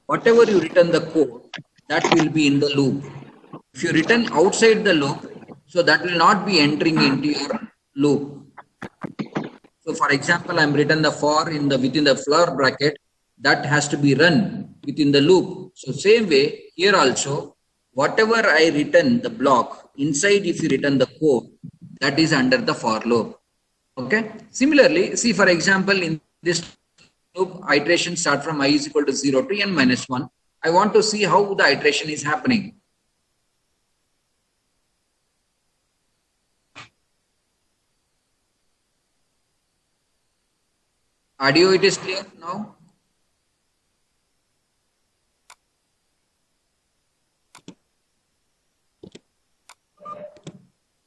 whatever you return the code, that will be in the loop. If you return outside the loop, so that will not be entering into your loop. So for example, I'm written the for in the within the floor bracket, that has to be run within the loop. So same way, here also, whatever I return the block, inside if you return the code, that is under the for loop. Okay. Similarly, see for example, in this loop, iteration start from I is equal to 0 to n minus 1. I want to see how the iteration is happening. Audio, it is clear now?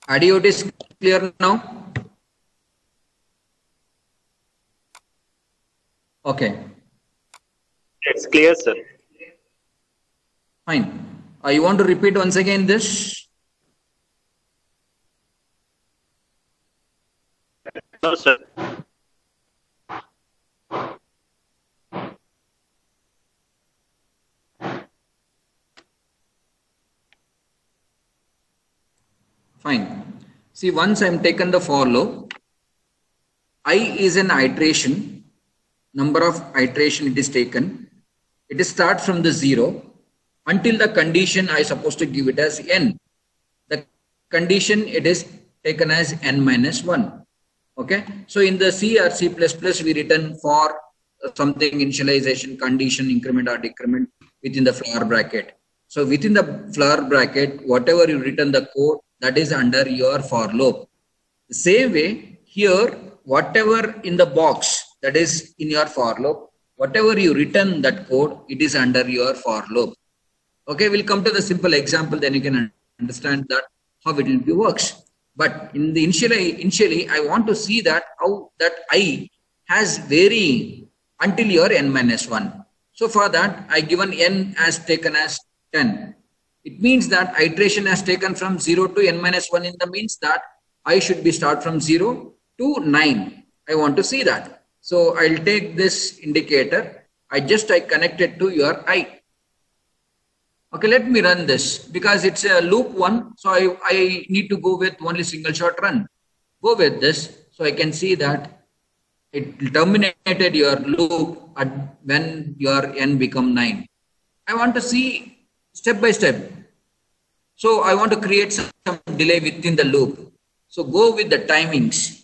Audio, it is clear now? Okay. It's clear, sir. Fine. You want to repeat once again this? No, sir. Fine. See, once I'm taken the for loop, I is an iteration, number of iteration it is taken. It is start from the 0 until the condition I supposed to give it as n. The condition it is taken as n minus 1. Okay. So in the C or C++, we written for something initialization, condition, increment or decrement within the floor bracket. So within the floor bracket, whatever you written the code, that is under your for loop. The same way here, whatever in the box that is in your for loop, whatever you return that code, it is under your for loop. Okay, we'll come to the simple example, then you can understand that how it will be works. But in the initially, I want to see that how that I has varying until your n minus 1. So for that, I given n as taken as 10. It means that iteration has taken from 0 to n minus 1 in the means that I should be start from 0 to 9. I want to see that. So I'll take this indicator. I connect it to your I. Okay, let me run this because it's a loop 1. So I need to go with only single shot run. Go with this. So I can see that it terminated your loop at when your n become 9. I want to see step by step. So I want to create some delay within the loop. So go with the timings.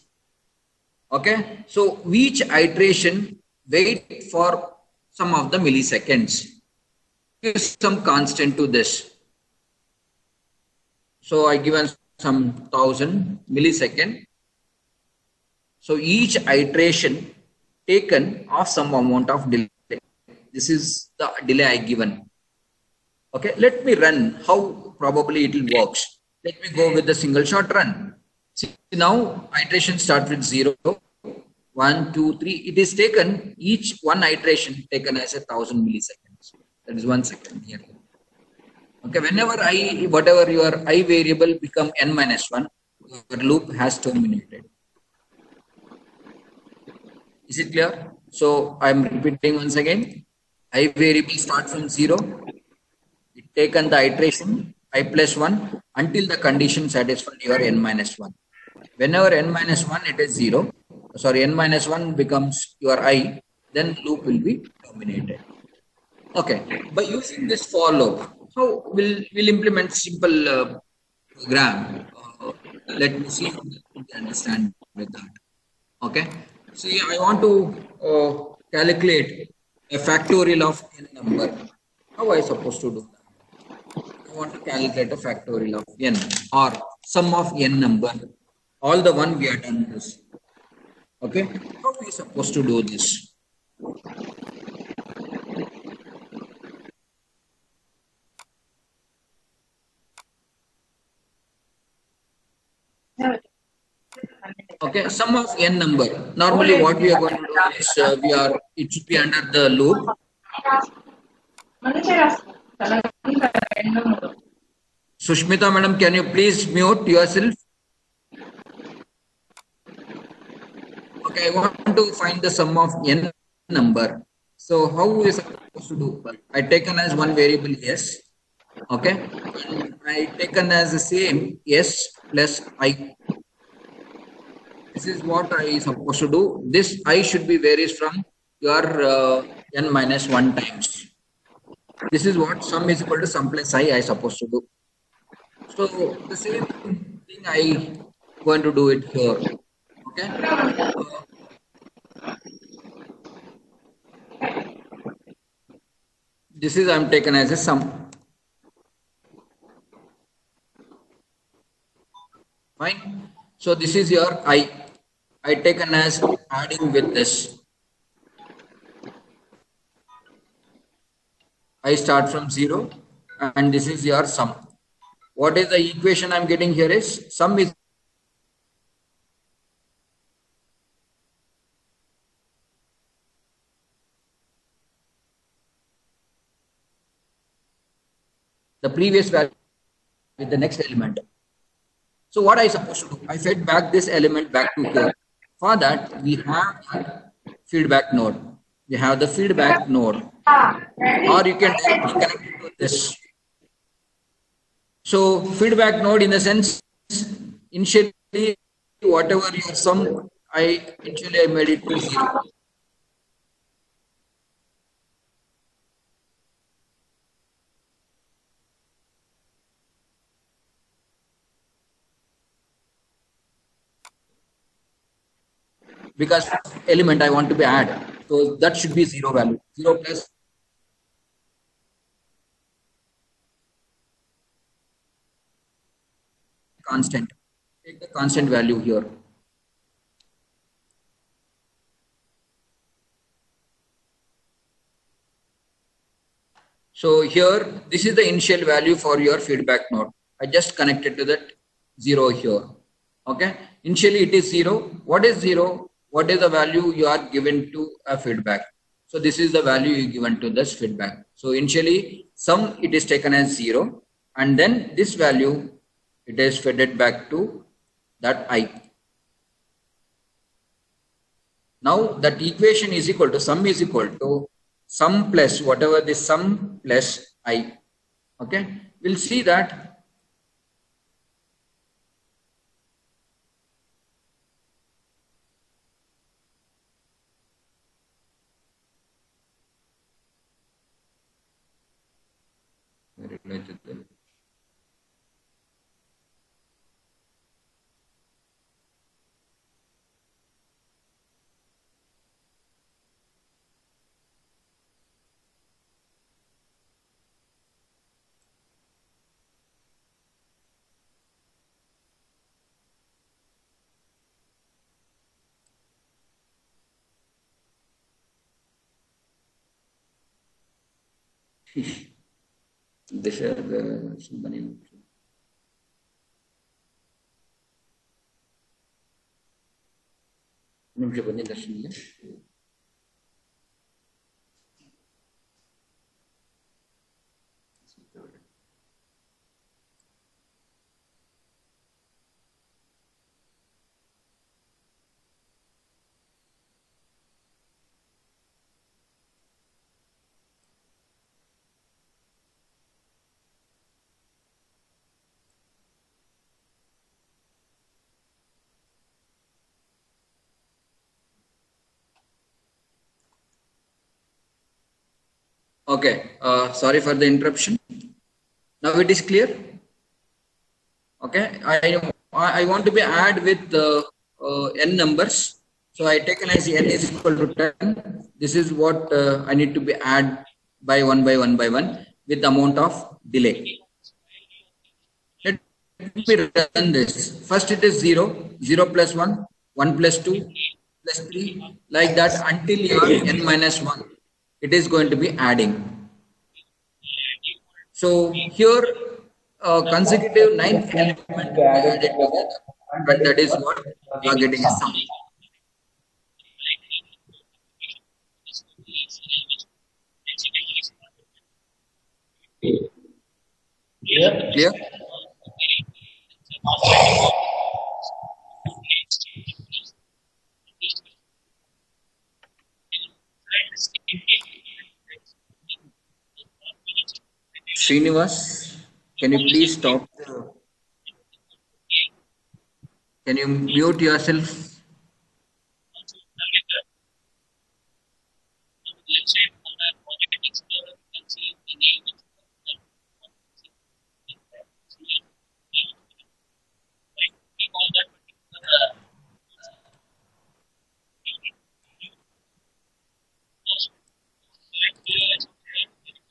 Okay. So each iteration wait for some of the milliseconds. Give some constant to this. So I given some 1000 millisecond. So each iteration taken of some amount of delay. This is the delay I given. Okay, let me run how probably it will works. Let me go with the single shot run. See, now iteration start with 0, 1, 2, 3. It is taken, each one iteration taken as 1000 milliseconds. That is 1 second here. Okay, whenever whatever your I variable become n minus 1, your loop has terminated. Is it clear? So I am repeating once again. I variable start from 0. It taken the iteration I plus 1 until the condition satisfied your n minus 1. Whenever n minus 1 it is 0. Sorry, n minus 1 becomes your I. then loop will be terminated. Okay, by using this for loop, how we'll implement simple program. Let me see if we understand with that. Okay, see, I want to calculate a factorial of n number. How I supposed to do that? I want to calculate a factorial of n or sum of n number. All the one we are done this. Okay, how we supposed to do this? Okay, sum of n number. Normally, what we are going to do is it should be under the loop. Sushmita madam, can you please mute yourself? Okay, I want to find the sum of n number. So how is supposed to do? I taken as one variable s. Okay, and I taken as the same s plus I. This is what I supposed to do. This I should be varies from your n minus 1 times. This is what sum is equal to sum plus I supposed to do. So the same thing I going to do it here. Okay. This is I'm taken as a sum. Fine. So this is your I taken as adding with this. I start from 0 and this is your sum. What is the equation I'm getting here is sum is the previous value with the next element. So what I supposed to do? I fed back this element back to here. For that, we have a feedback node. We have the feedback node, or you can directly connect it to this. So feedback node, in the sense, initially whatever your sum, I made it to 0. Because element I want to be add, so that should be 0 value. 0 plus constant. Take the constant value here. So here, this is the initial value for your feedback node. I just connected to that 0 here. Okay. Initially it is 0. What is 0? What is the value you are given to a feedback? So this is the value you given to this feedback. So initially sum it is taken as 0, and then this value it is fed back to that I. Now that equation is equal to sum is equal to sum plus whatever the sum plus I. Okay, we'll see that. Related to ನಿಮಿಷ ಬನ್ನಿ ದರ್ಶನಿಗೆ. Okay, sorry for the interruption. Now it is clear. Okay, I want to be add with n numbers. So I taken as n is equal to 10. This is what I need to be add by one with amount of delay. Let me run this. First it is 0, 0 plus 1, 1 plus 2, plus 3, like that until your n minus 1. It is going to be adding. So here consecutive 9th element added together, and that is what we are getting a sum. Clear? Srinivas, can you please stop? Can you mute yourself?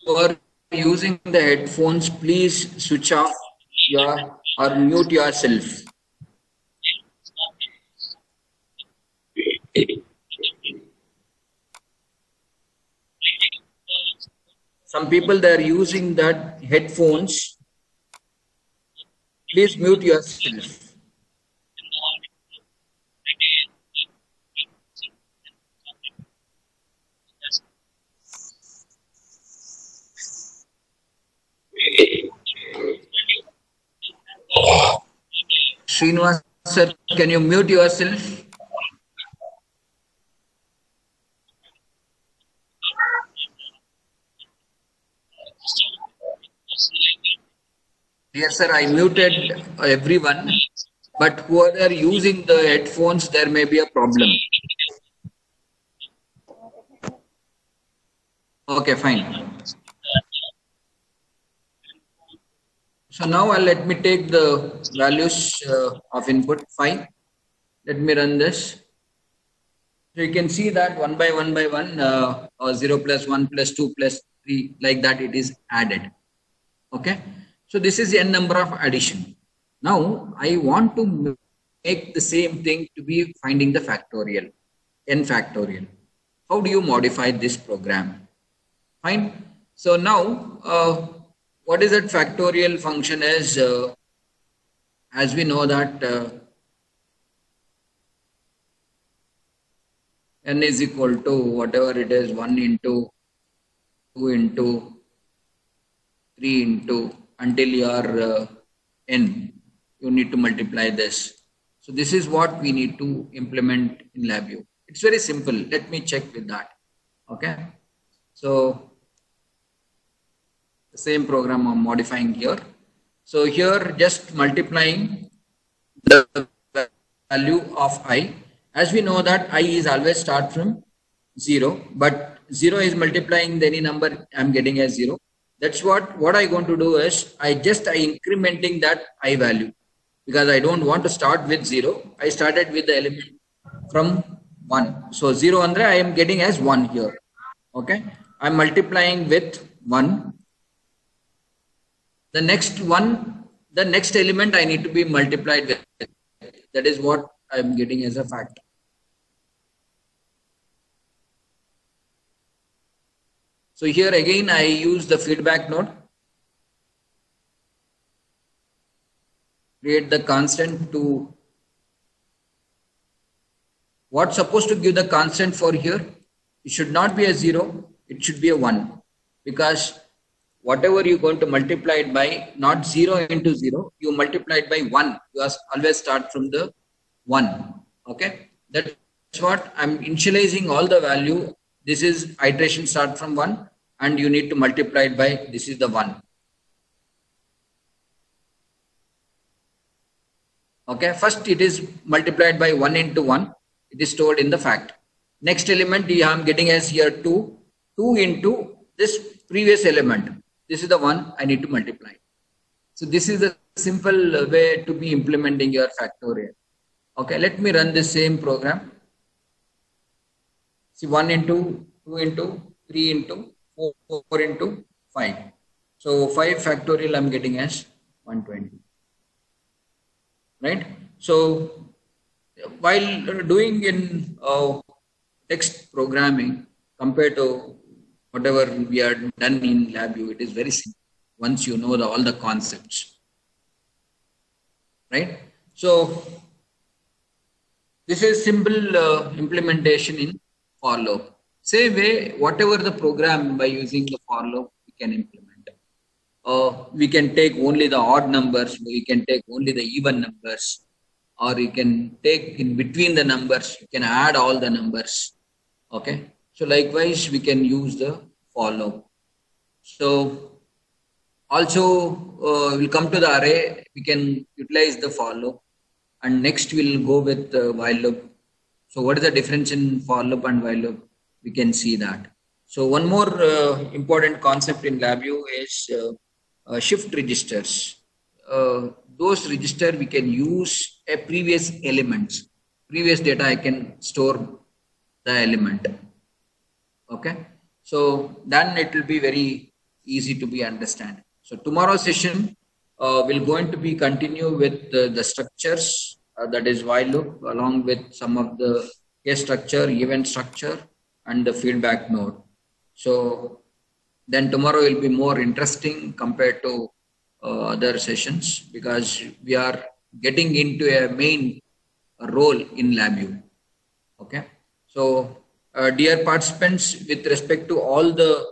For using the headphones, please switch off your or mute yourself. Some people they are using that headphones. Please mute yourself. Srinivas sir, can you mute yourself? Yes, sir, I muted everyone, but whoever are using the headphones, there may be a problem. Okay, fine. So now let me take the values of input 5. Let me run this. So you can see that one by one, 0 plus 1 plus 2 plus 3, like that it is added. Okay. So this is n number of addition. Now I want to make the same thing to be finding the factorial, n factorial. How do you modify this program? Fine. So now what is that factorial function is, as we know that n is equal to whatever it is, 1 into 2 into 3 into until your n, you need to multiply this. So this is what we need to implement in LabVIEW. It's very simple. Let me check with that. Okay. So the same program I'm modifying here. So here just multiplying the value of I. As we know that I is always start from 0, but 0 is multiplying any number I'm getting as 0. That's what I'm going to do is I incrementing that I value, because I don't want to start with 0. I started with the element from 1. So 0 andre I am getting as 1 here. Okay. I'm multiplying with 1. The next one, the next element I need to be multiplied with. That is what I'm getting as a factor. So here again, I use the feedback node. Create the constant to what's supposed to give the constant for here. It should not be a 0. It should be a 1, because whatever you're going to multiply it by, not 0 into 0, you multiply it by 1. You always start from the 1. Okay. That's what I'm initializing all the value. This is iteration start from 1, and you need to multiply it by, this is the 1. Okay. First it is multiplied by 1 into 1. It is stored in the fact. Next element I'm getting as here 2. 2 into this previous element. This is the one I need to multiply. So this is a simple way to be implementing your factorial. Okay, let me run the same program. See, 1 into 2 into 3 into 4 into 5. So 5 factorial I'm getting as 120. Right? So while doing in text programming compared to whatever we are done in LabVIEW, it is very simple once you know all the concepts. Right? So this is simple implementation in for loop. Same way, whatever the program by using the for loop we can implement. We can take only the odd numbers, we can take only the even numbers, or you can take in between the numbers, you can add all the numbers. Okay. So likewise, we can use the for loop. So also we'll come to the array, we can utilize the for loop, and next we'll go with the while loop. So what is the difference in for loop and while loop? We can see that. So one more important concept in LabVIEW is shift registers. Those register we can use a previous elements. Previous data I can store the element. Okay. So then it will be very easy to be understand. So tomorrow's session will going to be continue with the structures, that is while loop, along with some of the case structure, event structure, and the feedback node. So then tomorrow will be more interesting compared to other sessions, because we are getting into a main role in LabVIEW. Okay. So dear participants, with respect to all the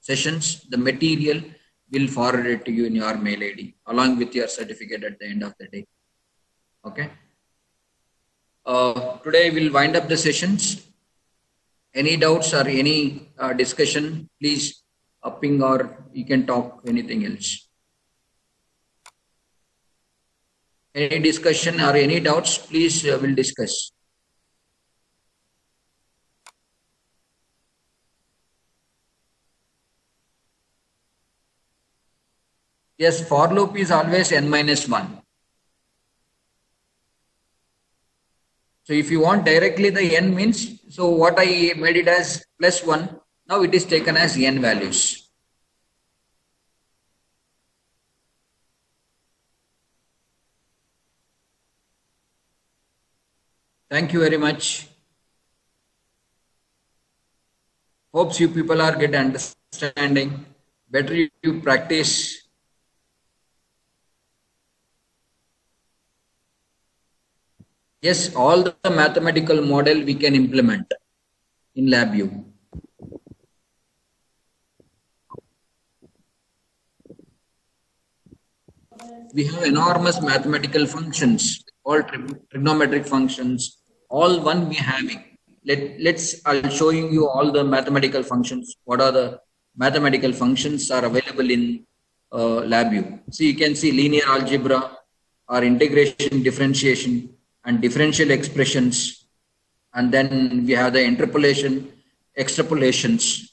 sessions, the material will forward it to you in your mail ID along with your certificate at the end of the day. Okay. Today we'll wind up the sessions. Any doubts or any discussion, please ping, or you can talk anything else. Any discussion or any doubts, please we'll discuss. Yes, for loop is always n-1. So if you want directly the n means, so what I made it as +1, now it is taken as n values. Thank you very much. Hopes you people are get understanding. Better you practice. Yes, all the mathematical model we can implement in LabVIEW. We have enormous mathematical functions, all trigonometric functions, all one we having. I'll show you all the mathematical functions. What are the mathematical functions are available in LabVIEW? So you can see linear algebra or integration, differentiation, and differential expressions, and then we have the interpolation, extrapolations.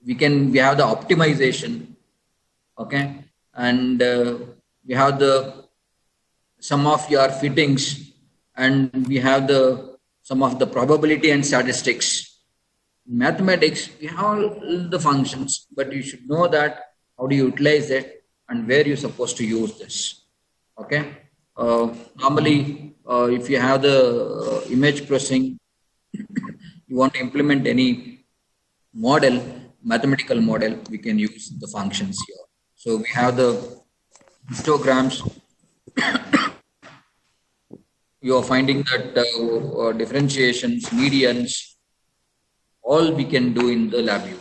We have the optimization, okay, and we have the sum of your fittings, and we have the some of the probability and statistics. In mathematics, we have all the functions, but you should know that how do you utilize it and where you're supposed to use this, okay. Normally, if you have the image processing, you want to implement any model, mathematical model, we can use the functions here. So we have the histograms. You are finding that differentiations, medians, all we can do in the LabVIEW.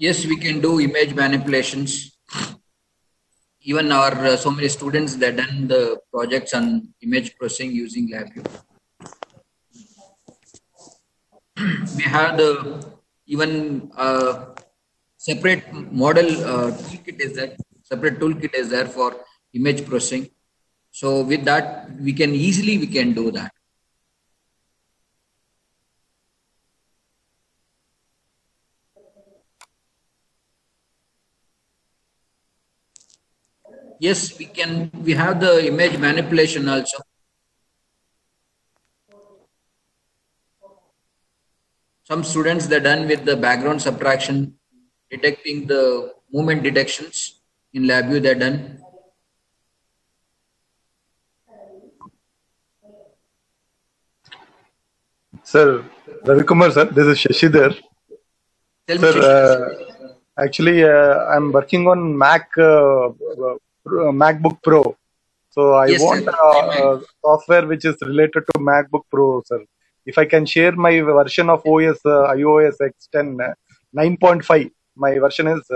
Yes, we can do image manipulations. Even our so many students that done the projects on image processing using LabVIEW. we have the even separate model toolkit is there. Separate toolkit is there for image processing. So with that, we can do that. Yes, we can. We have the image manipulation also. Some students, they're done with the background subtraction, detecting the movement detections in LabVIEW, they're done. Sir, Ravi Kumar sir, this is Shashidhar. Sir, actually, I'm working on MacBook Pro. So I Yes, want software which is related to MacBook Pro, sir. If I can share my version of OS, iOS X10 9.5. My version is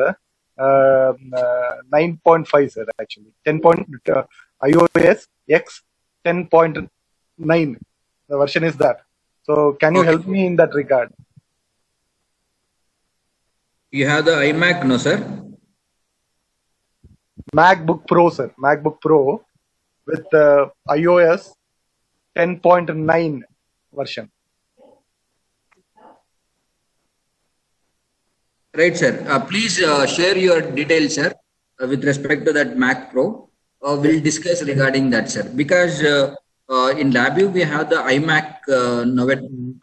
9.5, sir. Actually, 10. iOS X 10.9. The version is that. So can you help me in that regard? You have the iMac, no, sir? MacBook Pro, sir. MacBook Pro with iOS 10.9 version. Right, sir. Please share your details, sir, with respect to that Mac Pro. We'll discuss regarding that, sir. Because in LabVIEW, we have the iMac now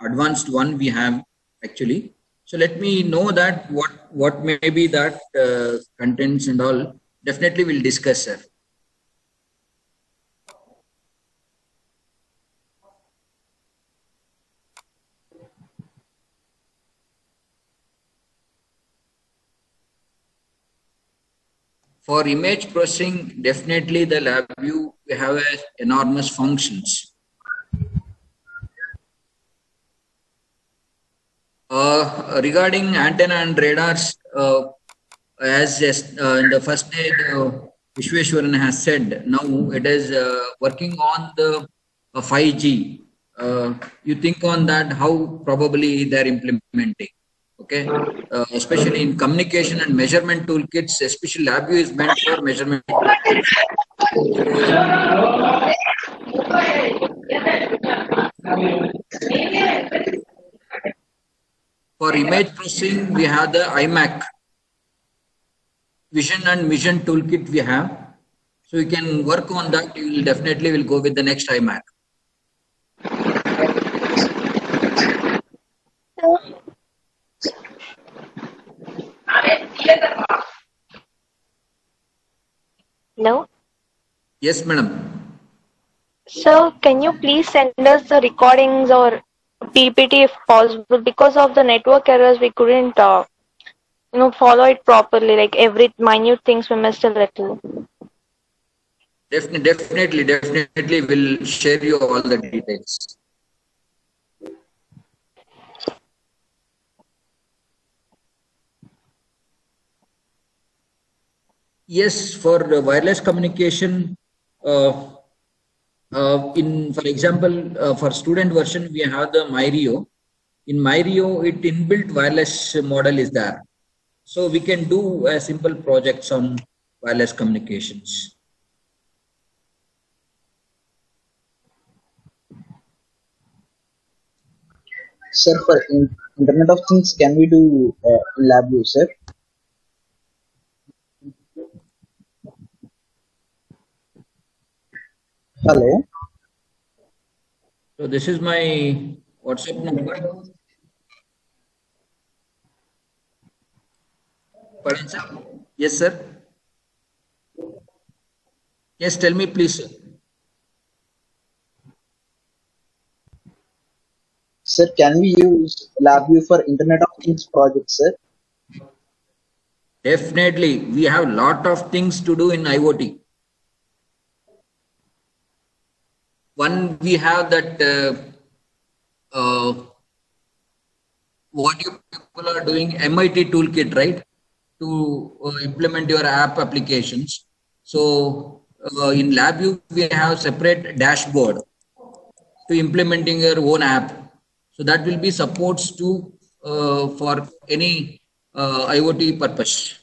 advanced one we have actually. So let me know that what may be that contents and all. Definitely we'll discuss, sir. For image processing, definitely the LabVIEW we have enormous functions. Regarding antenna and radars, as in the first day, Vishweshwaran has said, now it is working on the 5G. You think on that, how probably they're implementing. Okay, especially in communication and measurement toolkits, especially LabVIEW is meant for measurement. For image processing, we have the iMac vision and mission toolkit we have. So you can work on that. You will definitely will go with the next iMac. Hello? Yes, madam. So, can you please send us the recordings or PPT if possible? Because of the network errors, we couldn't, follow it properly. Like every minute things we missed a little. Definitely, we'll share you all the details. Yes, for wireless communication, for example, for student version, we have the MyRio. In MyRio, it inbuilt wireless model is there. So we can do a simple projects on wireless communications. Sir, for Internet of Things, can we do LabVIEW, sir? Hello. So this is my WhatsApp number. Pardon, sir? Yes, sir. Yes, tell me, please, sir. Sir, can we use LabVIEW for Internet of Things project, sir? Definitely. We have a lot of things to do in IoT. One, we have that what you people are doing, MIT toolkit, right? To implement your app applications. So in LabVIEW, we have separate dashboard to implementing your own app. So that will be supports to for any IoT purpose.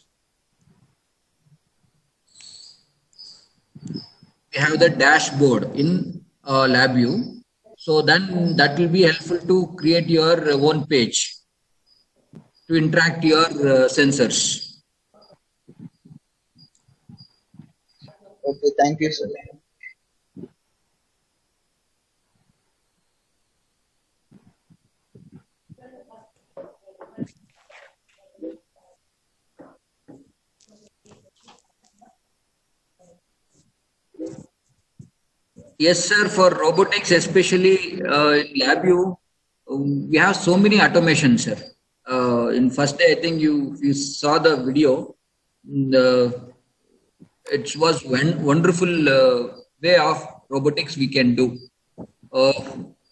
We have the dashboard in LabVIEW. So then that will be helpful to create your own page to interact your sensors. Okay, thank you, sir. Yes, sir. For robotics, especially in LabVIEW, we have so many automations, sir. In first day, I think you saw the video. It was one wonderful way of robotics we can do.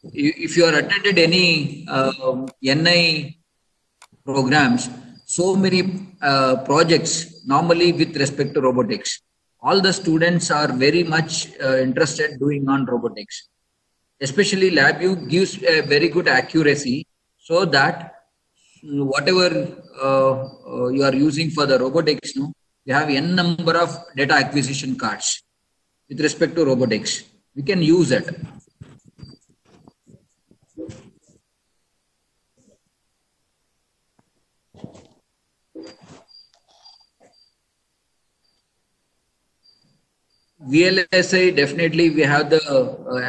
If you are attended any NI programs, so many projects normally with respect to robotics. All the students are very much interested doing on robotics. Especially LabVIEW gives a very good accuracy so that whatever you are using for the robotics, no, you have n number of data acquisition cards with respect to robotics. We can use it. VLSI, definitely we have the,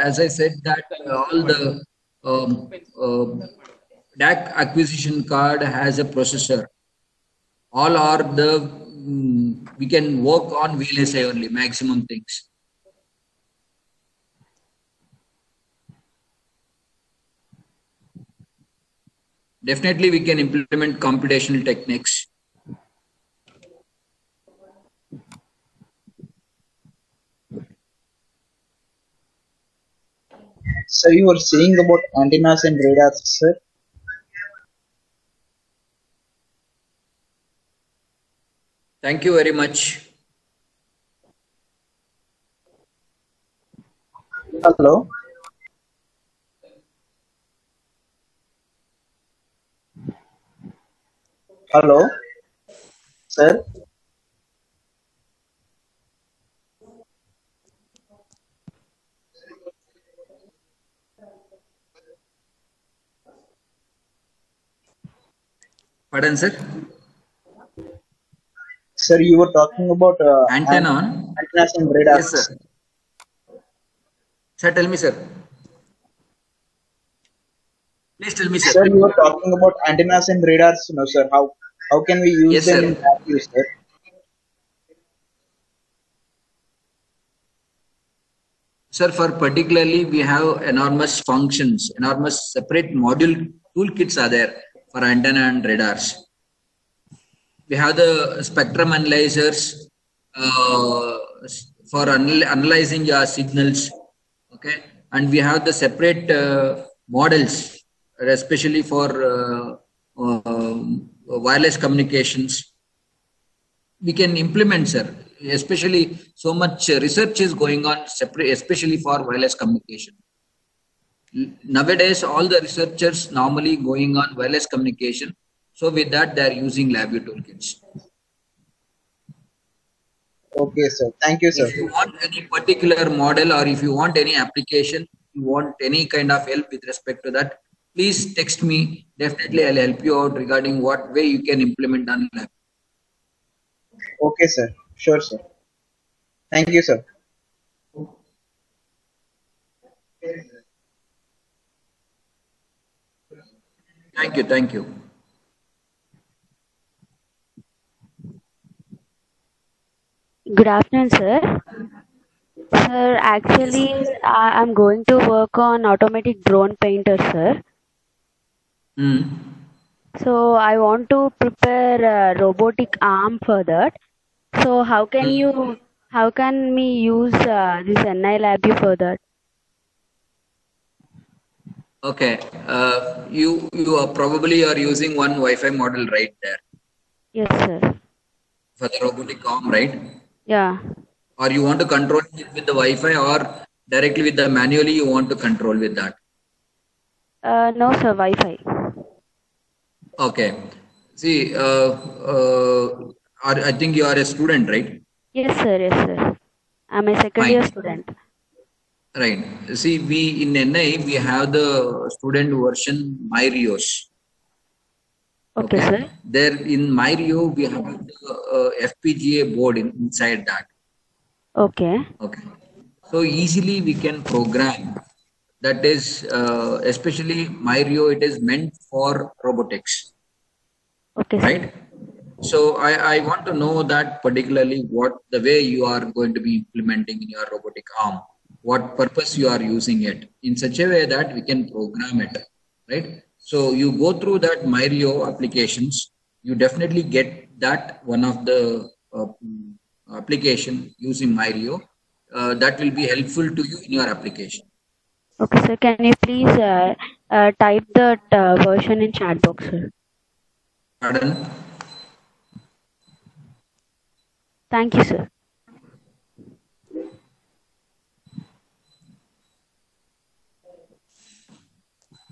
as I said, that all the DAC acquisition card has a processor. All are the, we can work on VLSI only, maximum things. Definitely we can implement computational techniques. Sir, you were saying about antennas and radars, sir. Thank you very much. Hello. Hello, sir. Pardon, sir? Sir, you were talking about Antenna. antennas and radars. Yes, sir. Sir, tell me, sir. Please tell me, sir. Sir, you were talking about antennas and radars, no, sir. How can we use Yes, them sir. in LabVIEW, sir? Sir, for particularly, we have enormous functions, enormous separate module toolkits are there for antenna and radars. We have the spectrum analyzers for analyzing your signals, okay? And we have the separate models, especially for wireless communications. We can implement, sir. Especially so much research is going on, separate, especially for wireless communication. Nowadays, all the researchers normally going on wireless communication. So with that, they are using LabVIEW toolkits. Okay, sir. Thank you, sir. If you want any particular model or if you want any application, you want any kind of help with respect to that, please text me. Definitely, I'll help you out regarding what way you can implement on LabVIEW. Okay, sir. Sure, sir. Thank you, sir. Thank you. Thank you. Good afternoon, sir. Sir, actually, I'm going to work on automatic drone painter, sir. So I want to prepare a robotic arm for that. So how can we use this NI LabVIEW for that? Okay. You are probably are using one Wi-Fi model right there Yes, sir. for the robotic arm, right? Yeah. Or you want to control it with the Wi-Fi or directly with the manually you want to control with that? No, sir, Wi-Fi. Okay. See, I think you are a student, right? Yes, sir. Yes, sir. I'm a second year Fine. student. Right. See, we in NI, we have the student version MyRios. Okay, sir. There in MyRio, we have the FPGA board inside that. Okay. Okay. So easily we can program. That is, especially MyRio, it is meant for robotics. Okay, sir. Right? So I want to know that particularly what the way you are going to be implementing in your robotic arm, what purpose you are using it in such a way that we can program it, right? So you go through that MyRio applications, you definitely get that one of the application using MyRio that will be helpful to you in your application. Okay, sir. Can you please type that version in chat box, sir? Pardon? Thank you, sir.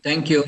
Thank you.